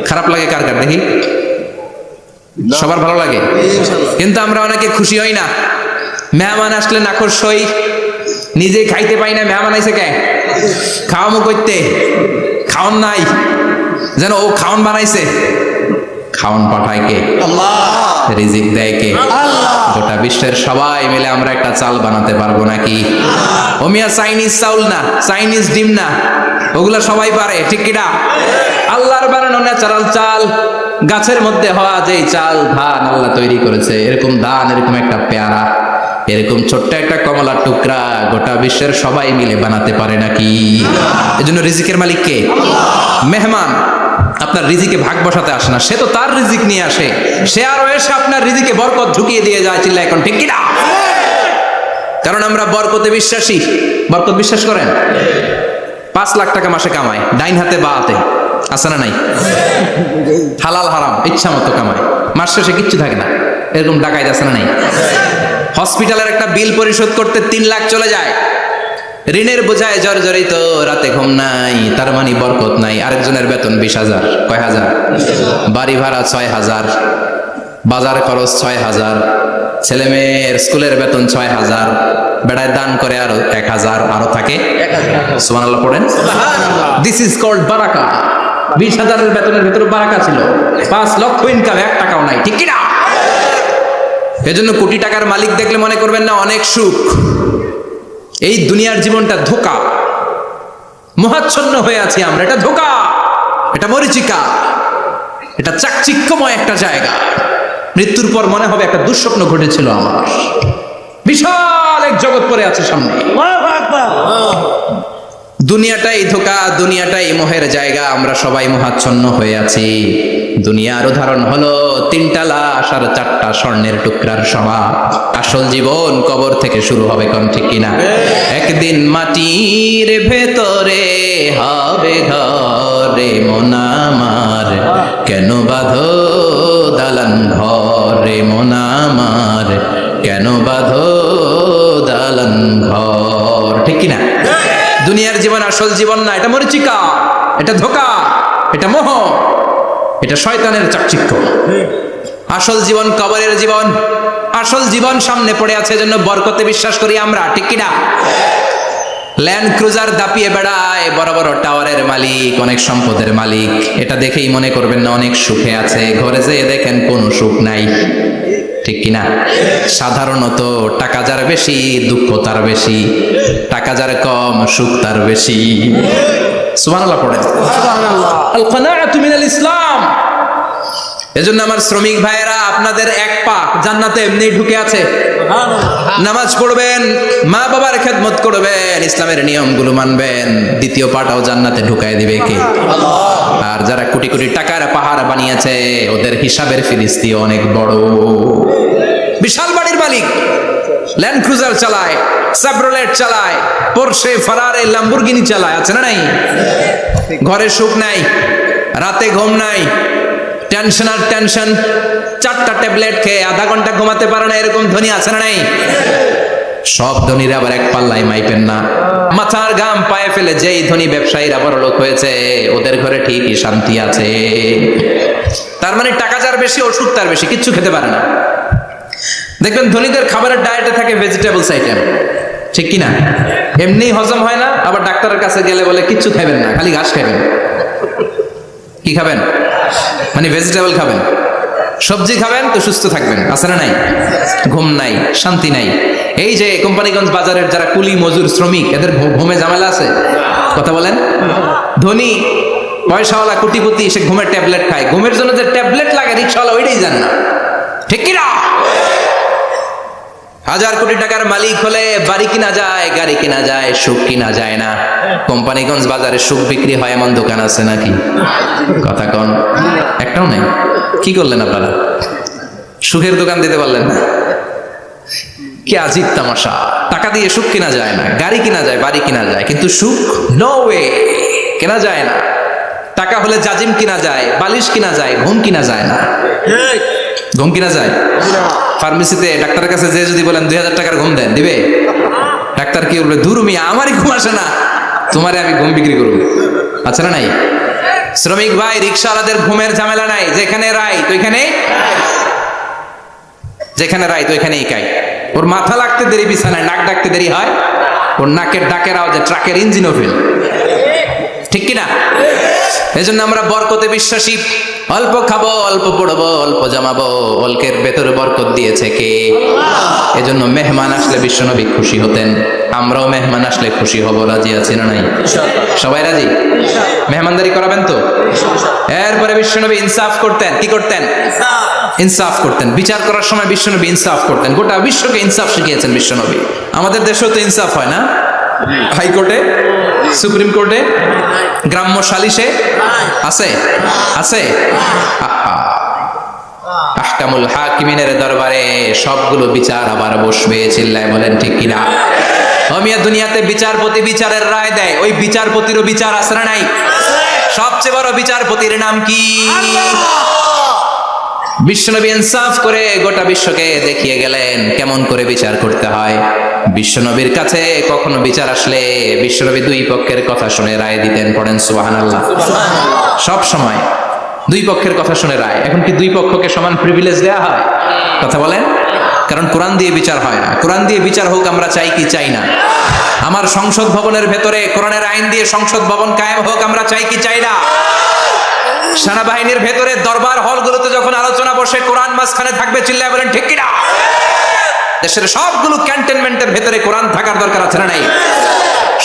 Speaker 1: খারাপ লাগে কার কার দেখি? সবার ভালো লাগে, কিন্তু আমরা অনেকে খুশি হই না। মেহমান আসলে নাখোশ হই, নিজে খাইতে পাই না। মেহমান আইছে কে? খাওয়ামো করতে, খাওন নাই, যেন ও খাওন বানাইছে। খাওন পাঠায় কে? আল্লাহ। রিজিক দেয় কে? আল্লাহ। গোটা বিশ্বের সবাই মিলে আমরা একটা চাল বানাতে পারবো নাকি? ও মিয়া চাইনিজ চাউল না, চাইনিজ ডিম না, ওগুলা সবাই পারে, ঠিক কিনা? আল্লাহর বানানো ন্যাচারাল চাল, গাছের মধ্যে হওয়া যেই চাল, ধান আল্লাহ তৈরি করেছে, এরকম ধান, এরকম একটা পেয়ারা, এরকম ছোট্ট একটা কমলার টুকরা গোটা বিশ্বের সবাই মিলে বানাতে পারে নাকি? এজন্য রিজিকের মালিক কে? মেহমান আপনার রিজিকে ভাগ বসাতে আসে না, সে তো তার রিজিক নিয়ে আসে, সে আরো এসে আপনার রিজিকে বরকত ঢুকিয়ে দিয়ে যায়। চিল্লা এখন ঠিক কিনা? কারণ আমরা বরকতে বিশ্বাসী। বরকত বিশ্বাস করেন? 5 লাখ টাকা মাসে কামায়, ডাইন হাতে বা হাতে, আছে না নাই? হালাল হারাম ইচ্ছা মতো কামায়, মাস শেষে কিচ্ছু থাকে না, এরকম ডাকাইত আছে না নাই? হসপিটালের একটা বিল পরিশোধ করতে 3 লাখ চলে যায়, ঋণের বোঝায় জর্জরিত, রাতে ঘুম নাই, তার মানে বরকত নাই। আরেকজনের বেতন 20,000, কয় হাজার? বাড়ি ভাড়া 6,000, বাজার খরচ 6,000, ছেলে মেয়ের স্কুলের বেতন 6,000, বেড়ায় দান করে আরো 1,000, আরো থাকে। সুবহানাল্লাহ পড়েন। দিস ইজ কল্ড বারাকা। 20,000-এর বেতনের ভেতরে বারাকা ছিল। 5 লক্ষ ইনকাম, 1 টাকাও নাই, ঠিক কিনা? এজন্য কোটি টাকার মালিক দেখলে মনে করবেন না অনেক সুখ। এই দুনিয়ার জীবনটা ধোঁকা, মোহাচ্ছন্ন হয়ে আছি আমরা। এটা ধোঁকা, এটা মরিচিকা, এটা চাকচিক্যময় একটা জায়গা। মৃত্যুর পর মনে হবে একটা দুঃস্বপ্ন ঘটেছিল আমার, বিশাল এক জগৎ পড়ে আছে সামনে। দুনিয়াটাই ধোঁকা, দুনিয়াটাই মোহের জায়গা, আমরা সবাই মোহাচ্ছন্ন হয়ে আছি। দুনিয়ার উদাহরণ হলো 3টা লাশ আর 4টা স্বর্ণের টুকরার সমান। আসল জীবন কবর থেকে শুরু হবে, কোন ঠিক কিনা? একদিন মাটির ভেতরে হবে ঘরে মন আমার, কেন বাঁধো দালান ঘরে মন আমার, কেন বাঁধো দালান ঘর, ঠিক কিনা? দুনিয়ার জীবন আসল জীবন না, এটা মরিচিকা, এটা ধোঁকা, এটা মোহ, এটা শয়তানের চাকচিক্য। আসল জীবন কবরের জীবন, আসল জীবন সামনে পড়ে আছে, এজন্য বরকতে বিশ্বাস করি আমরা, ঠিক কিনা? ল্যান্ড ক্রুজার দাপিয়ে বেড়ায়, বড় বড় টাওয়ারের মালিক, অনেক সম্পদের মালিক, এটা দেখেই মনে করবেন না অনেক সুখে আছে, ঘরে যেয়ে দেখেন কোনো সুখ নাই, ঠিক কিনা? সাধারণত টাকা যার বেশি দুঃখ তার বেশি, টাকা যার কম সুখ তার বেশি। সুবহানাল্লাহ পড়েন। আল কানাআতু মিনাল ইসলাম। এজন্য আমার শ্রমিক ভাইয়েরা, আপনাদের এক পা জান্নাতে এমনি ঢুকে আছে। নামাজ পড়বেন, মা বাবার খেদমত করবেন, ইসলামের নিয়মগুলো মানবেন, দ্বিতীয় পাটাও জান্নাতে ঢুকায় দিবে কে? আর যারা কোটি কোটি টাকার পাহাড় বানিয়েছে, ওদের হিসাবের ফিরিস্তি অনেক বড়। বিশাল বাড়ির মালিক, ল্যান্ড ক্রুজার চালায়, সাবরোলেট চালায়, পোরশে, ফারারে, ল্যাম্বরগিনি চালায়, আছে না নাই? ঘরে সুখ নাই, রাতে ঘুম নাই, টেনশন আর টেনশন, 4টা ট্যাবলেট খেয়ে আধা ঘন্টা ঘুমাতে পারে না, এরকম ধনী আছে না নাই? সব ধনীরা আবার এক পাল্লায় মাইপেন না। মাথার ঘাম পায়ে ফেলে যেই ধনী ব্যবসায়ীরা বড় লোক হয়েছে, ওদের ঘরে ঠিকই শান্তি আছে। তার মানে টাকা যার বেশি, ওষুধ তার বেশি, কিচ্ছু খেতে পারে না। দেখবেন ধনীদের খাবারের ডায়েটে থাকে ভেজিটেবলস আইটেম, ঠিক কিনা? এমনি হজম হয় না, আবার ডাক্তারের কাছে গেলে বলে কিচ্ছু খাবেন না, খালি ঘাস খাবেন। কি খাবেন? মানে ভেজিটেবল খাবেন, সবজি খাবেন তো সুস্থ থাকবেন, আছে না নাই? ঘুম নাই, শান্তি নাই। এই যে কোম্পানিগঞ্জ বাজারের যারা কুলি মজুর শ্রমিক, এদের ঘুমে ঝামেলা আছে? কথা বলেন। ধনী পয়সাওয়ালা কোটিপতি, সে ঘুমের ট্যাবলেট খায়, ঘুমের জন্য যে ট্যাবলেট লাগে রিক্সাওয়ালা ওইটাই জান না, ঠিক কিনা? হাজার কোটি টাকার মালিক হলে বাড়ি কিনা যায়, গাড়ি কিনা যায়, সুখ কিনা যায় না। কোম্পানিগঞ্জ বাজারে সুখ বিক্রি হয় এমন দোকান আছে নাকি? কথা কন, একটাও নাই। কি করলেন আপনারা? সুখের দোকান দিতে পারলেন না? কি আজীব তামাশা! টাকা দিয়ে সুখ কিনা যায় না, গাড়ি কিনা যায়, বাড়ি কিনা যায়, কিন্তু সুখ নো ওয়ে, কেনা যায় না। টাকা হলে জাজিম কিনা যায়, বালিশ কিনা যায়, ঘুম কিনা যায় না। ঘুম কিনা যায়? ফার্মেসিতে ডাক্তারের কাছে যে যদি বলেন 2000 টাকার ঘুম দেন, দিবে? ডাক্তার কি বলবে? দূর মিয়া, আমারই ঘুম আসে না, তোমারে আমি ঘুম বিক্রি করবো, আচ্ছা না নাই? শ্রমিক ভাই, রিক্সাওয়ালাদের ঘুমের ঝামেলা নাই, যেখানে রাইত ওইখানে, যেখানে রাইত ওইখানেই কাই। ওর মাথা লাগতে দেরি বিছানায়, নাক ডাকতে দেরি হয়, ওর নাকের ডাকের আওয়াজে ট্রাকের ইঞ্জিনও ফেল, ঠিক কিনা? এই জন্য আমরা বরকতে বিশ্বাসী। অল্প খাবো, অল্প পড়বো, অল্প জমাবো, অল্পের ভেতরে বরকত দিয়েছে কে? এজন্য মেহমান আসলে বিশ্বনবী খুশি হতেন, আমরাও মেহমান আসলে খুশি হব। রাজি আছি না নাই? সবাই রাজি? মেহমানদারি করাবেন তো? এরপরে বিশ্বনবী ইনসাফ করতেন। কি করতেন? ইনসাফ করতেন। বিচার করার সময় বিশ্বনবী ইনসাফ করতেন। গোটা বিশ্বকে ইনসাফ শিখিয়েছেন বিশ্বনবী। আমাদের দেশেও তো ইনসাফ হয় না? হাইকোর্টে, সুপ্রিম কোর্টে, গ্রাম্য সালিশে আছে, আছে। আহকামুল হাকিমিনের দরবারে সবগুলো বিচার আবার বসবে। চিল্লায় বলেন ঠিক কিনা? মিয়া, দুনিয়াতে বিচারপতি বিচারের রায় দেয়, ওই বিচারপতিরও বিচার আছে না নাই? সবচেয়ে বড় বিচারপতির নাম কি? বিশ্বনবী ইনসাফ করে গোটা বিশ্বকে দেখিয়ে গেলেন কেমন করে বিচার করতে হয়। বিশ্বনবীর কাছে কখনো বিচার আসলে বিশ্বনবী দুই পক্ষের কথা শুনে রায় দিতেন। পড়েন সুবহানাল্লাহ। সব সময় দুই পক্ষের কথা শুনে রায়। এখন কি দুই পক্ষকে সমান প্রিভিলেজ দেয়া হয়? কথা বলেন। কারণ কোরআন দিয়ে বিচার হয় না। কোরআন দিয়ে বিচার হোক আমরা চাই কি চাই না? আমার সংসদ ভবনের ভেতরে কোরআনের আইন দিয়ে সংসদ ভবন কায়েম হোক আমরা চাই কি চাই না? সেনাবাহিনীর ভেতরে দরবার হলগুলোতে যখন আলোচনা বসে কোরআন মাঝখানে থাকবে। চিল্লায় বলেন ঠিক কিনা? দেশের সবগুলো ক্যান্টনমেন্টের ভেতরে কোরআন থাকার দরকার আছে না নাই?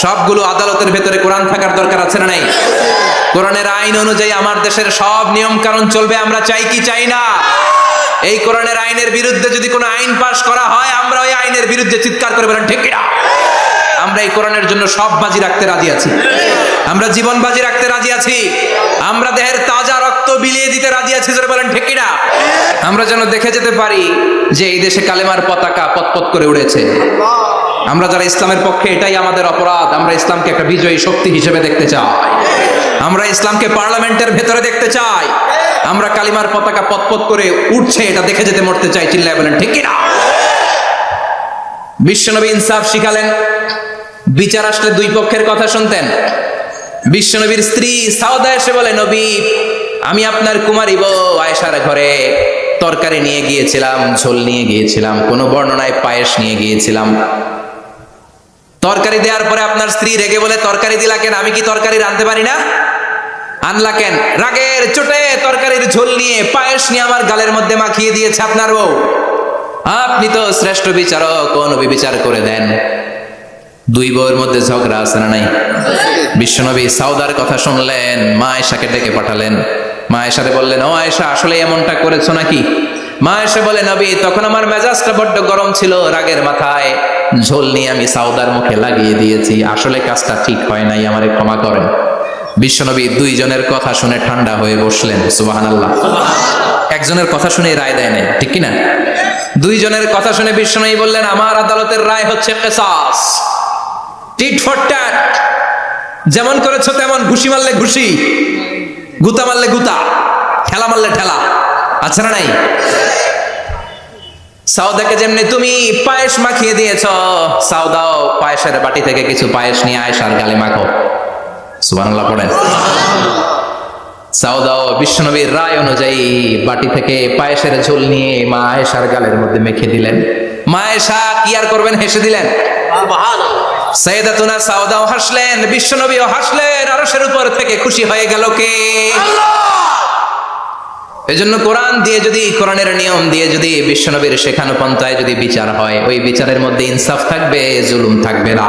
Speaker 1: সবগুলো আদালতের ভেতরে কোরআন থাকার দরকার আছে না নাই? কোরআনের আইন অনুযায়ী আমার দেশের সব নিয়ম কানুন চলবে আমরা চাই কি চাই না? এই কোরআনের আইনের বিরুদ্ধে যদি কোনো আইন পাশ করা হয় আমরা ওই আইনের বিরুদ্ধে চিৎকার করে বলেন ঠিক কিনা? আমরা এই কোরআনের জন্য সব বাজি রাখতে রাজি আছি। আমরা জীবন বাজি রাখতে রাজি আছি। আমরা দেহের তাজা রক্ত বিলিয়ে দিতে রাজি আছি। জোরে বলেন ঠিক কিনা? আমরা যেন দেখে যেতে পারি যে এই দেশে কালেমার পতাকা পতপত করে উড়েছে। আমরা যারা ইসলামের পক্ষে, এটাই আমাদের অপরাধ। আমরা ইসলামকে একটা বিজয়ী শক্তি হিসেবে দেখতে চাই। আমরা ইসলামকে পার্লামেন্টের ভেতরে দেখতে চাই। আমরা কালিমার পতাকা পতপত করে উঠছে এটা দেখে যেতে মরতে চাই। চিল্লায় বলেন ঠিক কিনা? বিশ্বনবী ইনসাফ শিখালেন। বিচার আসলে দুই পক্ষের কথা শুনতেন। বিশ্বনবীর স্ত্রী সাউদা এসে বলে, নবী আমি আপনার কুমারী বউ আয়েশার ঘরে তরকারি নিয়ে গিয়েছিলাম, ঝোল নিয়ে গিয়েছিলাম, কোন বর্ণনায় পায়েস নিয়ে গিয়েছিলাম। তরকারি দেওয়ার পরে আপনার স্ত্রী রেগে বলে, তরকারি দিলা কেন? আমি কি তরকারি রাঁধতে পারি না? আনলা কেন? রাগের চোটে তরকারির ঝোল নিয়ে পায়েস নিয়ে আমার গালের মধ্যে মাখিয়ে দিয়েছে আপনার বউ। আপনি তো শ্রেষ্ঠ বিচারক, কোন বিচার করে দেন। দুই বউয়ের মধ্যে ঝগড়া আছে না নাই? বিশ্বনবী সাউদার কথা শুনলেন, মা আয়েশাকে ডেকে পাঠালেন। মা আয়েশারে বললেন, ও আয়েশা আসলে এমনটা করেছো নাকি? মা আয়েশা বলে, নবী তখন আমার মেজাজটা বড্ড গরম ছিল, রাগের মাথায় ঝোল নিয়ে আমি সাউদার মুখে লাগিয়ে দিয়েছি, আসলে কাজটা ঠিক হয় নাই, আমারে ক্ষমা করেন। বিশ্বনবী দুইজনের কথা শুনে ঠান্ডা হয়ে বসলেন। সুবহানাল্লাহ। একজনের কথা শুনে রায় দেয় নাই, ঠিক কি না? দুইজনের কথা শুনে বিশ্বনবী বললেন, আমার আদালতের রায় হচ্ছে কিসাস, টিট ফর ট্যাট। যেমন করেছো তেমন, ঘুষি মারলে ঘুষি, গুতা মারলে গুতা, ঠেলা মারলে ঠেলা, আছে না নাই? সাউদাকে যেমনি তুমি পায়েস মাখিয়ে দিয়েছ, সাউদাও পায়েসের বাটি থেকে কিছু পায়েস নিয়ে আয়েশার গালে মাখো। সুবহানাল্লাহ পড়েন। সাউদাও বিশ্বনবীর রায় অনুযায়ী বাটি থেকে পায়েসের ঝোল নিয়ে মা আয়েশার গালের মধ্যে মেখে দিলেন। মা আয়েশা কি আর করবেন, হেসে দিলেন। সাইয়েদাতুনা সাউদাও হাসলেন, বিশ্বনবীও হাসলেন। আরশের উপর থেকে খুশি হয়ে গেল কে? এজন্য কোরআন দিয়ে যদি, কোরআনের নিয়ম দিয়ে যদি বিশ্বনবীর শেখানো পন্থায় যদি বিচার হয়, ওই বিচারের মধ্যে ইনসাফ থাকবে, জুলুম থাকবে না।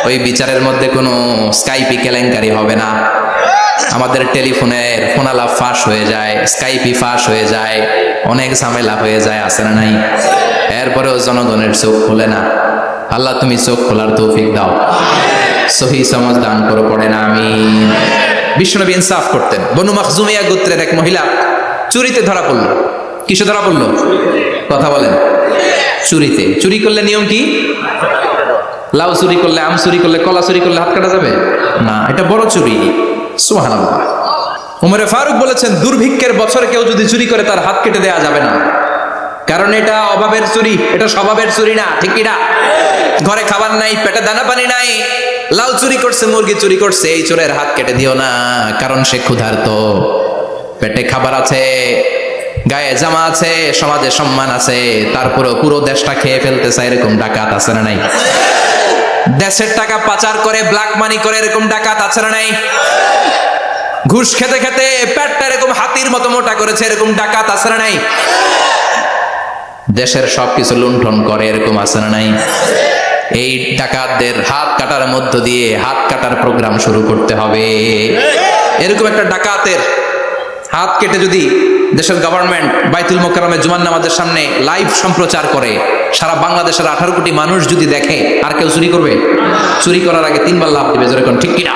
Speaker 1: ওই বিচারের মধ্যে কোনো স্কাইপি কেলেঙ্কারি হবে না। আমাদের টেলিফোনের ফোনালাপ ফাঁস হয়ে যায়, স্কাইপি ফাঁস হয়ে যায়, অনেক ঝামেলা হয়ে যায়, আছে না নাই? এরপরেও জনগণের চোখ খোলে না। আল্লাহ তুমি চোখ খোলার তৌফিক দাও, সহি সমাজ দান করো, পড়ে না আমিন। বিশ্বনবী ইনসাফ করতেন। বনু মাখজুমিয়া গোত্রের এক মহিলা চুরিতে ধরা পড়ল। কিসে ধরা পড়ল? কথা বলেন। চুরিতে। চুরি করলে নিয়ম কি? লাউ চুরি করলে, আম চুরি করলে, কলা চুরি করলে হাত কাটা যাবে না, এটা বড় চুরি। সুবহানাল্লাহ। উমরে ফারুক বলেছেন, দুর্ভিক্ষের বছরে কেউ যদি চুরি করে তার হাত কেটে দেওয়া যাবে না, কারণ এটা অভাবের চুরি, এটা স্বভাবের চুরি না, ঠিক কি না? ঘরে খাবার নাই, পেটে দানা পানি নাই, লাউ চুরি করছে, মুরগি চুরি করছে, এই চোরের হাত কেটে দিও না, কারণ সে ক্ষুধার্ত। পেটে খাবার আছে, গায়ে জামা আছে, সমাজে সম্মান আছে, তারপরে পুরো দেশটা খেয়ে ফেলতেছে, এরকম ডাকাত আছে না নাই? দেশের টাকা পাচার করে, ব্ল্যাক মানি করে, এরকম ডাকাত আছে না নাই? ঘুষ খেতে খেতে পেটটা এরকম হাতির মতো মোটা করেছে, এরকম ডাকাত আছে না নাই? দেশের সবকিছু লুণ্ঠন করে, এরকম আছে না নাই? এই ডাকাতদের হাত কাটার মধ্য দিয়ে হাত কাটার প্রোগ্রাম শুরু করতে হবে। এরকম একটা ডাকাতের হাত কেটে যদি দেশের গভর্নমেন্ট বাইতুল মোকাররমে জুমার নামাজের সামনে লাইভ সম্প্রচার করে, সারা বাংলাদেশের 18 কোটি মানুষ যদি দেখে, আর কেউ চুরি করবে? চুরি করার আগে 3 বার লাভ দিবে, যেরকম, ঠিক কিনা?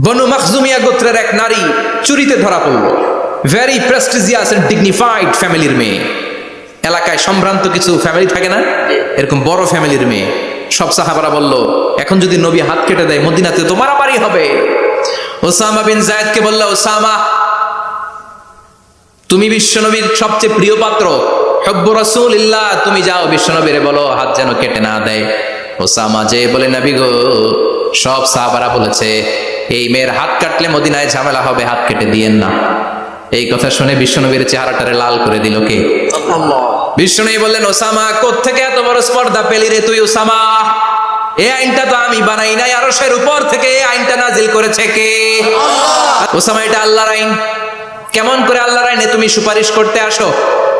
Speaker 1: বনু মাখজুমিয়া গোত্রের এক নারী চুরিতে ধরা পড়ল। ভেরি প্রেস্টিজিয়াস এন্ড ডিগনিফাইড ফ্যামিলির মেয়ে। এলাকায় সম্ভ্রান্ত কিছু ফ্যামিলি থাকে না, এরকম বড় ফ্যামিলির মেয়ে। সব সাহাবারা বলল, এখন যদি নবী হাত কেটে দেয় মদিনাতে তো মারামারি হবে। ওসামা বিন যায়েদকে বলল, ওসামা তুমি বিশ্বনবীর সবচেয়ে প্রিয় পাত্র, হুব্বু রাসূলিল্লাহ, তুমি যাও বিশ্বনবীরে বলো হাত যেন কেটে না দেয়। ওসামা যে বলে, নবী গো, সব সাহাবারা বলেছে এই মেয়ের হাত কাটলে মদিনায় ঝামেলা হবে, হাত কেটে দিয়েন না। এই কথা শুনে বিশ্বনবীর চেহারাটারে লাল করে দিল কে? আল্লাহ। বিশ্বনবী বললেন, ওসামা কোত্থেকে এত বড় স্পর্ধা পেলি রে তুই ওসামা? এই আইনটা তো আমি বানাই নাই, আরশের উপর থেকে এই আইনটা নাজিল করেছে কে? আল্লাহ। ওসামা এটা আল্লাহর আইন। কেমন করে আল্লাহর আইনে তুমি সুপারিশ করতে আসো?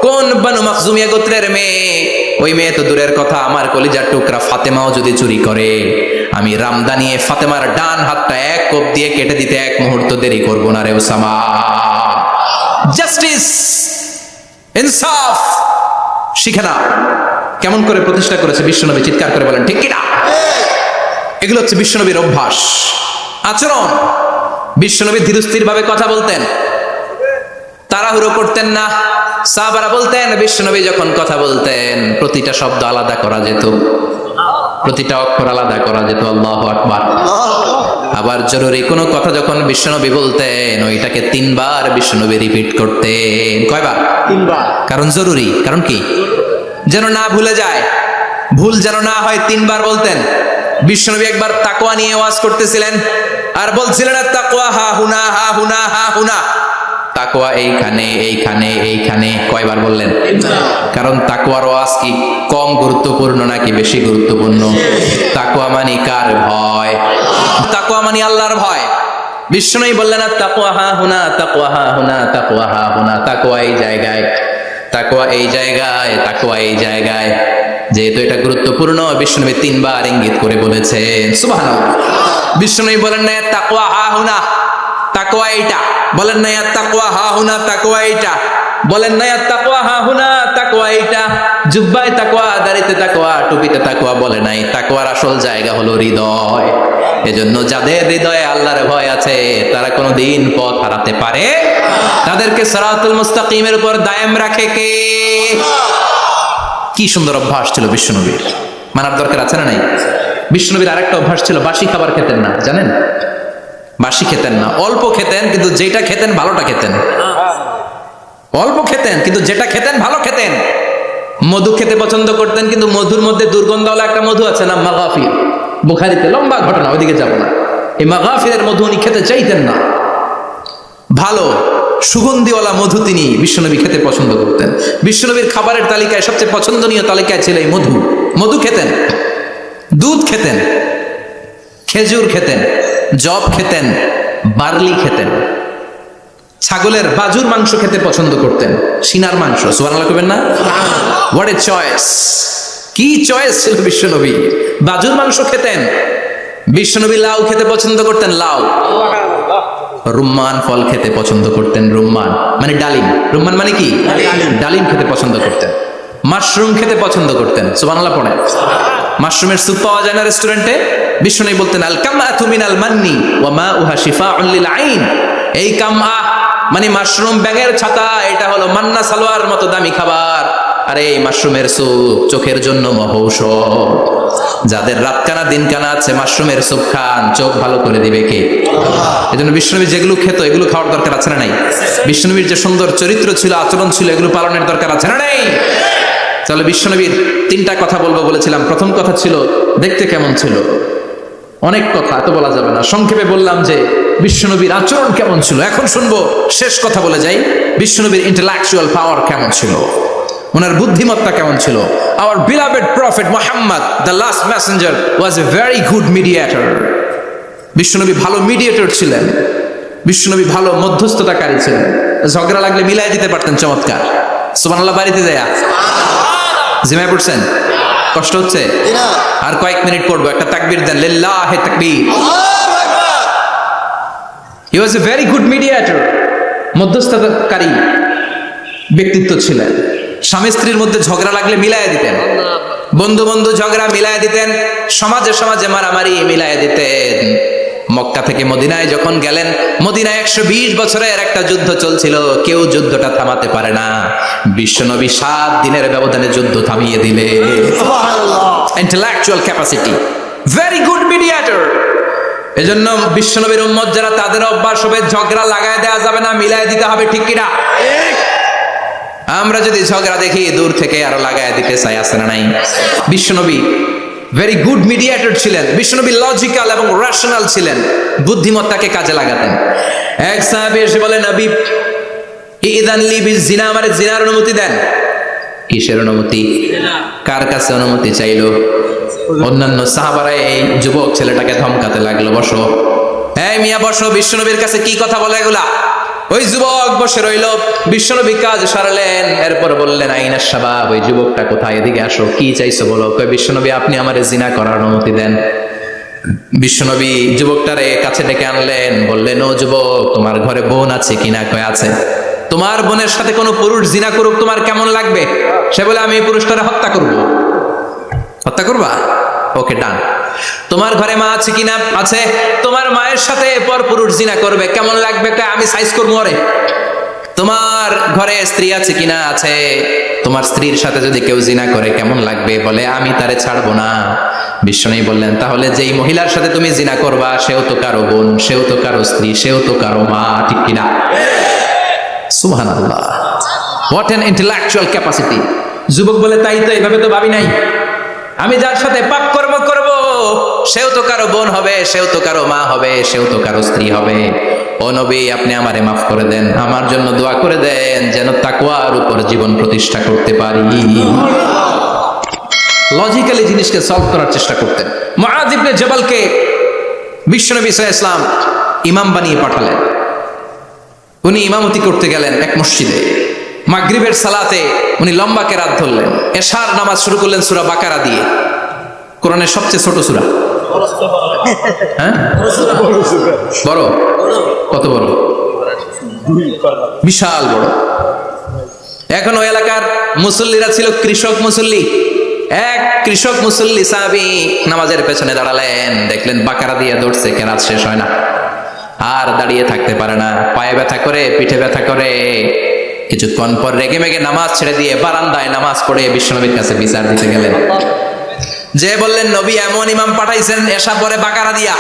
Speaker 1: কোন বনু মাখজুমিয়া গোত্রের মেয়ে? ওই মেয়ে তো দূরের কথা, আমার কলিজার টুকরা ফাতেমাও যদি চুরি করে, আমি রামদা নিয়ে ফাতেমার ডান হাতটা এক কোপ দিয়ে কেটে দিতে এক মুহূর্ত দেরি করব না রে ওসামা। জাস্টিস, ইনসাফ শিখে না। কেমন করে প্রতিষ্ঠা করেছে বিশ্বনবী, চিৎকার করে বলেন ঠিক কিনা? এগুলো হচ্ছে বিশ্বনবীর অভ্যাস, আচরণ। বিশ্বনবী ধীরস্থির ভাবে কথা বলতেন, তাড়াহুড়ো করতেন না। সাহাবারা বলতেন, বিশ্বনবী যখন কথা বলতেন প্রতিটা শব্দ আলাদা করা যেত, প্রতিটা অক্ষর আলাদা করা যেত। আল্লাহু আকবার। আবার জরুরি কোনো কথা যখন বিশ্বনবী বলতেন, ওইটাকে 3 বার বিশ্বনবী রিপিট করতেন। কয়বার? 3 বার। কারণ জরুরি। কারণ কি? যেন না ভুলে যায়, ভুল যেন না হয়, 3 বার বলতেন। বিশ্বনবী একবার তাকওয়া নিয়ে ওয়াজ করতেছিলেন আর বলছিলেন তাকওয়া হা হুনা হা হুনা হা হুনা। তাকওয়া এইখানে এইখানে এইখানে, কয়বার বললেন? কারণ তাকওয়ার ওয়াজ কি কম গুরুত্বপূর্ণ নাকি বেশি গুরুত্বপূর্ণ? তাকওয়া মানে কার ভয়? তাকওয়া মানে আল্লাহর ভয়। বিষ্ণুই বললেন তাকওয়া হা হুনা, তাকওয়া হা হুনা, তাকওয়া হা হুনা। তাকওয়া এই জায়গায়, তাকওয়া এই জায়গায়, তাকওয়া এই জায়গায়। যেহেতু এটা গুরুত্বপূর্ণ, বিষ্ণুনবী 3 বার ইঙ্গিত করে বলেছেন। সুবহানাল্লাহ। বিষ্ণুনবী বলেন না তাকওয়া হা হুনা, তাকওয়া এইটা। বলেন না তাকওয়া হা হুনা, তাকওয়া এইটা। বলেন না তাকওয়া হা হুনা, তাকওয়া এইটা। জুব্বায় তাকওয়া, দাড়িতে তাকওয়া, টুপিতে তাকওয়া বলে নাই। তাকওয়ার আসল জায়গা হলো হৃদয়। এজন্য যাদের হৃদয়ে আল্লাহর ভয় আছে তারা কোনোদিন পথ হারাতে পারে, তাদেরকে সিরাতুল মুস্তাকিমের উপর দায়েম রাখে কে? কি সুন্দর অভ্যাস ছিল বিশ্বনবীর, মানার দরকার আছে না নাই? বিশ্বনবীর আরেকটা অভ্যাস ছিল, বাসি খাবার খেতেন না, জানেন? বাসি খেতেন না, অল্প খেতেন, কিন্তু যেটা খেতেন ভালোটা খেতেন। অল্প খেতেন কিন্তু যেটা খেতেন ভালো খেতেন। মধু খেতে পছন্দ করতেন, কিন্তু মধুর মধ্যে দুর্গন্ধওয়ালা একটা মধু আছে না, মাগাফির। বুখারীতে লম্বা ঘটনা, ওইদিকে যাব না। এই মাগাফিরের মধু উনি খেতে চাইতেন না। ভালো সুগন্ধিওয়ালা মধু তিনি বিশ্বনবী খেতে পছন্দ করতেন। বিশ্বনবীর খাবারের তালিকায় সবচেয়ে পছন্দনীয় তালিকায় ছিল এই মধু। মধু খেতেন, দুধ খেতেন, খেজুর খেতেন, জব খেতেন, বার্লি খেতেন, ছাগলের বাজুর মাংস খেতে পছন্দ করতেন, সিনার মাংস। সুবহানাল্লাহ কইবেন না? What a choice! কি চয়েস ছিল বিশ্বনবী! বাজুর মাংস খেতেন। বিশ্বনবী লাউ খেতে পছন্দ করতেন, লাউ। রুম্মান ফল খেতে পছন্দ করতেন, রুম্মান মানে ডালিম। রুম্মান মানে কি? ডালিম খেতে পছন্দ করতেন। মাশরুম খেতে পছন্দ করতেন। সুবহানাল্লাহ পড়েন। মাশরুমের স্যুপ পাওয়া যায় না রেস্টুরেন্টে? বিশ্বনবী বলতেন আল কামআতু মিনাল মান্নি ওয়া মাউহা শিফাউন লিল আইন। এই কামআ মানে মাশরুম, ব্যাঙের ছাতা, এটা হলো মান্না সালোয়ার মতো দামি খাবার। আর এই মাশরুমের স্যুপ চোখের জন্য মহৌষধ। যাদের রাতকানা দিনকানা আছে, মাশরুমের স্যুপ খান, চোখ ভালো করে দিবে কে? এজন্য বিশ্বনবী যেগুলো খেত এগুলো খাওয়ার দরকার আছে না নাই? বিশ্বনবীর যে সুন্দর চরিত্র ছিল, আচরণ ছিল, এগুলো পালনের দরকার আছে না নাই? তাহলে বিশ্বনবীর 3টা কথা বলবো বলেছিলাম। প্রথম কথা ছিল দেখতে কেমন ছিল। অনেক কথা এত বলা যাবে না, সংক্ষেপে বললাম যে বিশ্বনবীর আচরণ কেমন ছিল। এখন শুনবো, শেষ কথা বলে যাই, বিশ্বনবীর ইন্টেলেকচুয়াল পাওয়ার কেমন ছিল, ওনার বুদ্ধিমত্তা কেমন ছিল। Hour beloved prophet Muhammad, the last Messenger, was a very good mediator. বিশ্বনবী ভালো মিডিয়েটর ছিলেন। বিশ্বনবী ভালো মধ্যস্থতাকারী ছিলেন। ঝগড়া লাগলে মিলাই দিতে পারতেন, চমৎকার। সুবহানাল্লাহ। বাড়িতে যায়া জিমায় পড়ছেন? কষ্ট হচ্ছে? আর কয়েক মিনিট পড়বো, একটা তাকবীর দেন, লিল্লাহি তাকবীর। হি ওয়াজ এ ভেরি গুড মিডিয়েটর। মধ্যস্থতাকারী ব্যক্তিত্ব ছিলেন। স্বামী স্ত্রীর মধ্যে ঝগড়া লাগলে মিলাইয়া দিতেন, বন্ধু বন্ধু ঝগড়া মিলাইয়া দিতেন, সমাজে সমাজে মারামারি মিলাইয়া দিতেন। মক্কা থেকে মদিনায় যখন গেলেন, মদিনায় 120 বছরের একটা যুদ্ধ চলছিল, কেউ যুদ্ধটা থামাতে পারে না। বিশ্বনবী 7 দিনের ব্যবধানে যুদ্ধ থামিয়ে দিলেন। Intellectual capacity, very good mediator. এজন্য বিশ্বনবীর উম্মত যারা, তাদের অভ্যাস হবে ঝগড়া লাগায় দেওয়া যাবে না, মিলায় দিতে হবে। ঠিক কিনা? আমরা যদি ঝগড়া দেখি দূর থেকে আরো লাগায় দিতে চাই, আছে না নাই? বিশ্বনবী ভেরি গুড মিডিয়েটর ছিলেন। বিশ্বনবী লজিক্যাল এবং রেশনাল ছিলেন, বুদ্ধিমত্তাকে কাজে লাগাতেন। এক সাহাবী এসে বলে, নবী ইযান লি বিজিনা, আমারে জিনার অনুমতি দেন। কিসের অনুমতি? কার কাছে অনুমতি চাইলো? অন্যান্য সাহাবারা এই যুবক ছেলেটাকে ধমকাতে লাগলো, বসো, এই মিয়া বসো, বিশ্বনবীর কাছে কি কথা বলে এগুলা? ওই যুবক বসে রইল। বিশ্বনবী কাজ সারলেন, এরপর বললেন আইনাস শাবাব, ওই যুবকটা কোথায়, এদিকে আসো, কি চাইছো বলো। কয়, বিশ্বনবী আপনি আমারে জিনা করার অনুমতি দেন। বিশ্বনবী যুবকটারে কাছে ডেকে আনলেন, বললেন, ও যুবক, তোমার ঘরে বোন আছে কিনা? কয় আছে। তোমার বোনের সাথে কোনো পুরুষ জিনা করুক, তোমার কেমন লাগবে? সে বলে, আমি এই পুরুষটারে হত্যা করব। হত্যা করবা? ওকে, ডান। তোমার ঘরে মা আছে কিনা? আছে। তোমার মায়ের সাথে পর পুরুষ জিনা করবে, কেমন লাগবে? আমি সাইজ করবো ওরে। তোমার ঘরে স্ত্রী আছে কিনা? আছে। তোমার স্ত্রীর সাথে যদি কেউ জিনা করে কেমন লাগবে? বলে, আমি তারে ছাড়বো না। বিশ্বনবী বললেন, তাহলে যেই মহিলার সাথে তুমি জিনা করবা সেও তো কারো বোন, সেও তো কারো স্ত্রী, সেও তো কারো মা। ঠিক কিনা? সুবহানাল্লাহ। What an intellectual capacity. যুবক বলে, তাই তো, এইভাবে তো ভাবি নাই। আমি যার সাথে পাপ কর্ম করব সেও তো কারো বোন হবে, সেও তো কারো মা হবে, সেও তো কারো স্ত্রী হবে। ও নবী, আপনি আমারে মাফ করে দেন, আমার জন্য দোয়া করে দেন যেন তাকওয়ার উপর জীবন প্রতিষ্ঠা করতে পারি। লজিক্যালি জিনিসকে সলভ করার চেষ্টা করতেন। মুআয ইবনে জাবালকে বিশ্বনবী সাল্লাল্লাহু আলাইহি ওয়াসাল্লাম ইমাম বানিয়ে পাঠালেন। উনি ইমামতি করতে গেলেন এক মসজিদে। মাগরিবের সালাতে উনি লম্বা কেরাত ধরলেন। এশার নামাজ শুরু করলেন সূরা বাকারা দিয়ে, কোরআনের সবচেয়ে ছোট সূরা। হ্যাঁ, বড়? কত বড়? বিশাল বড়। এখন ওই এলাকার মুসল্লিরা ছিল কৃষক মুসল্লি। এক কৃষক মুসল্লি সাহাবী নামাজের পেছনে দাঁড়ালেন, দেখলেন বাকারা দিয়ে দৌড়ছে, কেরাত শেষ হয় না, আর দাঁড়িয়ে থাকতে পারে না, পায়ে ব্যথা করে, পিঠে ব্যথা করে। কিছুক্ষণ পর রেগে মেগে নামাজ ছেড়ে দিয়ে বারান্দায় নামাজ পড়ে বিশ্বনবীর কাছে বিচার দিতে গেলেন। যে বললেন, নবী এমন ইমাম পাঠাইছেন এসা পরে বাকারা দিয়া।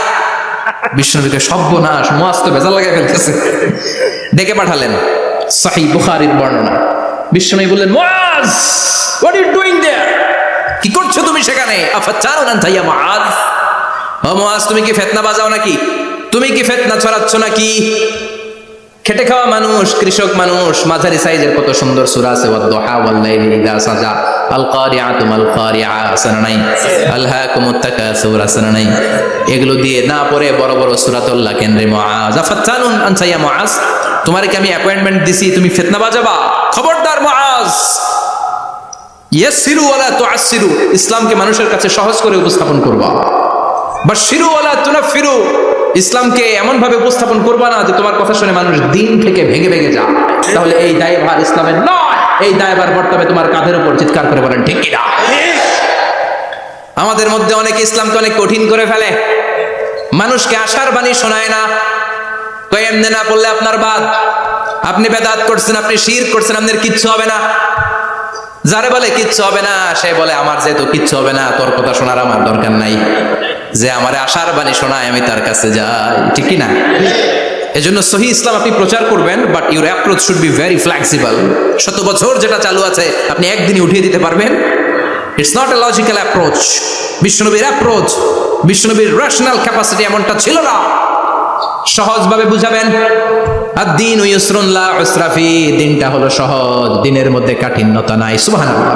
Speaker 1: বিশ্বনবীকে সর্বনাশ, মুআয তো ভেজাল লাগাই ফেলতেছে। ডেকে পাঠালেন, সহিহ বুখারীর বর্ণনা। বিশ্বনবী বললেন, মুআয, হোয়াট আর ইউ ডুইং দেয়ার? কি করছো তুমি সেখানে? আফাতানুন আনতা ইয়া মুআয? ও মুআয, তুমি কি ফিতনা বাজাও নাকি? তুমি কি ফিতনা ছড়াচ্ছ নাকি? খেটে খাওয়া মানুষ, কৃষক মানুষ, মাঝারি সাইজের কত সুন্দর সূরা আছে, ওয়াদ-দুহা ওয়াল-লাইলি ইযা সাজা, আল-কারিআতু মাল-কারিআ, আসনা নাই, আলহাকুমুত তাকাসুর, আসনা নাই। এগুলো দিয়ে না পড়ে বড় বড় সূরাতুল্লাহ কেন রে মুআয? আফাতানুন আনতা ইয়া মুআয? তোমারে কি আমি অ্যাপয়েন্টমেন্ট দিছি তুমি ফিতনা বাজাবা? খবরদার মুআয, ইয়াসসিরু ওয়ালা তুআসসিরু, ইসলামকে মানুষের কাছে সহজ করে উপস্থাপন করবা। বাশশিরু ওয়ালা তুনাফিরু, ইসলামকে এমন ভাবে উপস্থাপন করবা না যে তোমার কথা শুনে মানুষ দিন থেকে ভেঙে ভেঙে যায়। তাহলে এই দায়ভার ইসলামের নয়, এই দায়ভার বর্তমানে তোমার কাঁধের উপর। চিৎকার করে বলেন ঠিক কিনা? আমাদের মধ্যে অনেকে ইসলামকে অনেক কঠিন করে ফেলে, মানুষকে আশার বাণী শোনায় না। কই এমনি না বললে আপনার বাদ, আপনি বেদাত করছেন, আপনি শিরক করছেন, আপনার কিচ্ছু হবে না। যারে বলে কিচ্ছু হবে না, সে বলে আমার যেহেতু কিচ্ছু হবে না, তোর কথা শোনার আমার দরকার নাই। যে আমারে আশার বাণী শোনায় আমি তার কাছে যাই, ঠিক কি না? এজন্য সহিহ ইসলাম আপনি প্রচার করবেন, but your approach should be very flexible. 100 বছর যেটা চালু আছে আপনি একদিনই উঠিয়ে দিতে পারবেন? It's not a logical approach. বিশ্বনবীর অ্যাপ্রোচ, বিশ্বনবীর রেশনাল ক্যাপাসিটি এমনটা ছিল না। সহজভাবে বুঝাবেন। আদ-দীনু ইউসরুন লা উসরা ফি, দিনটা হলো সহজ, দিনের মধ্যে কাঠিন্যতা নাই। সুবহানাল্লাহ।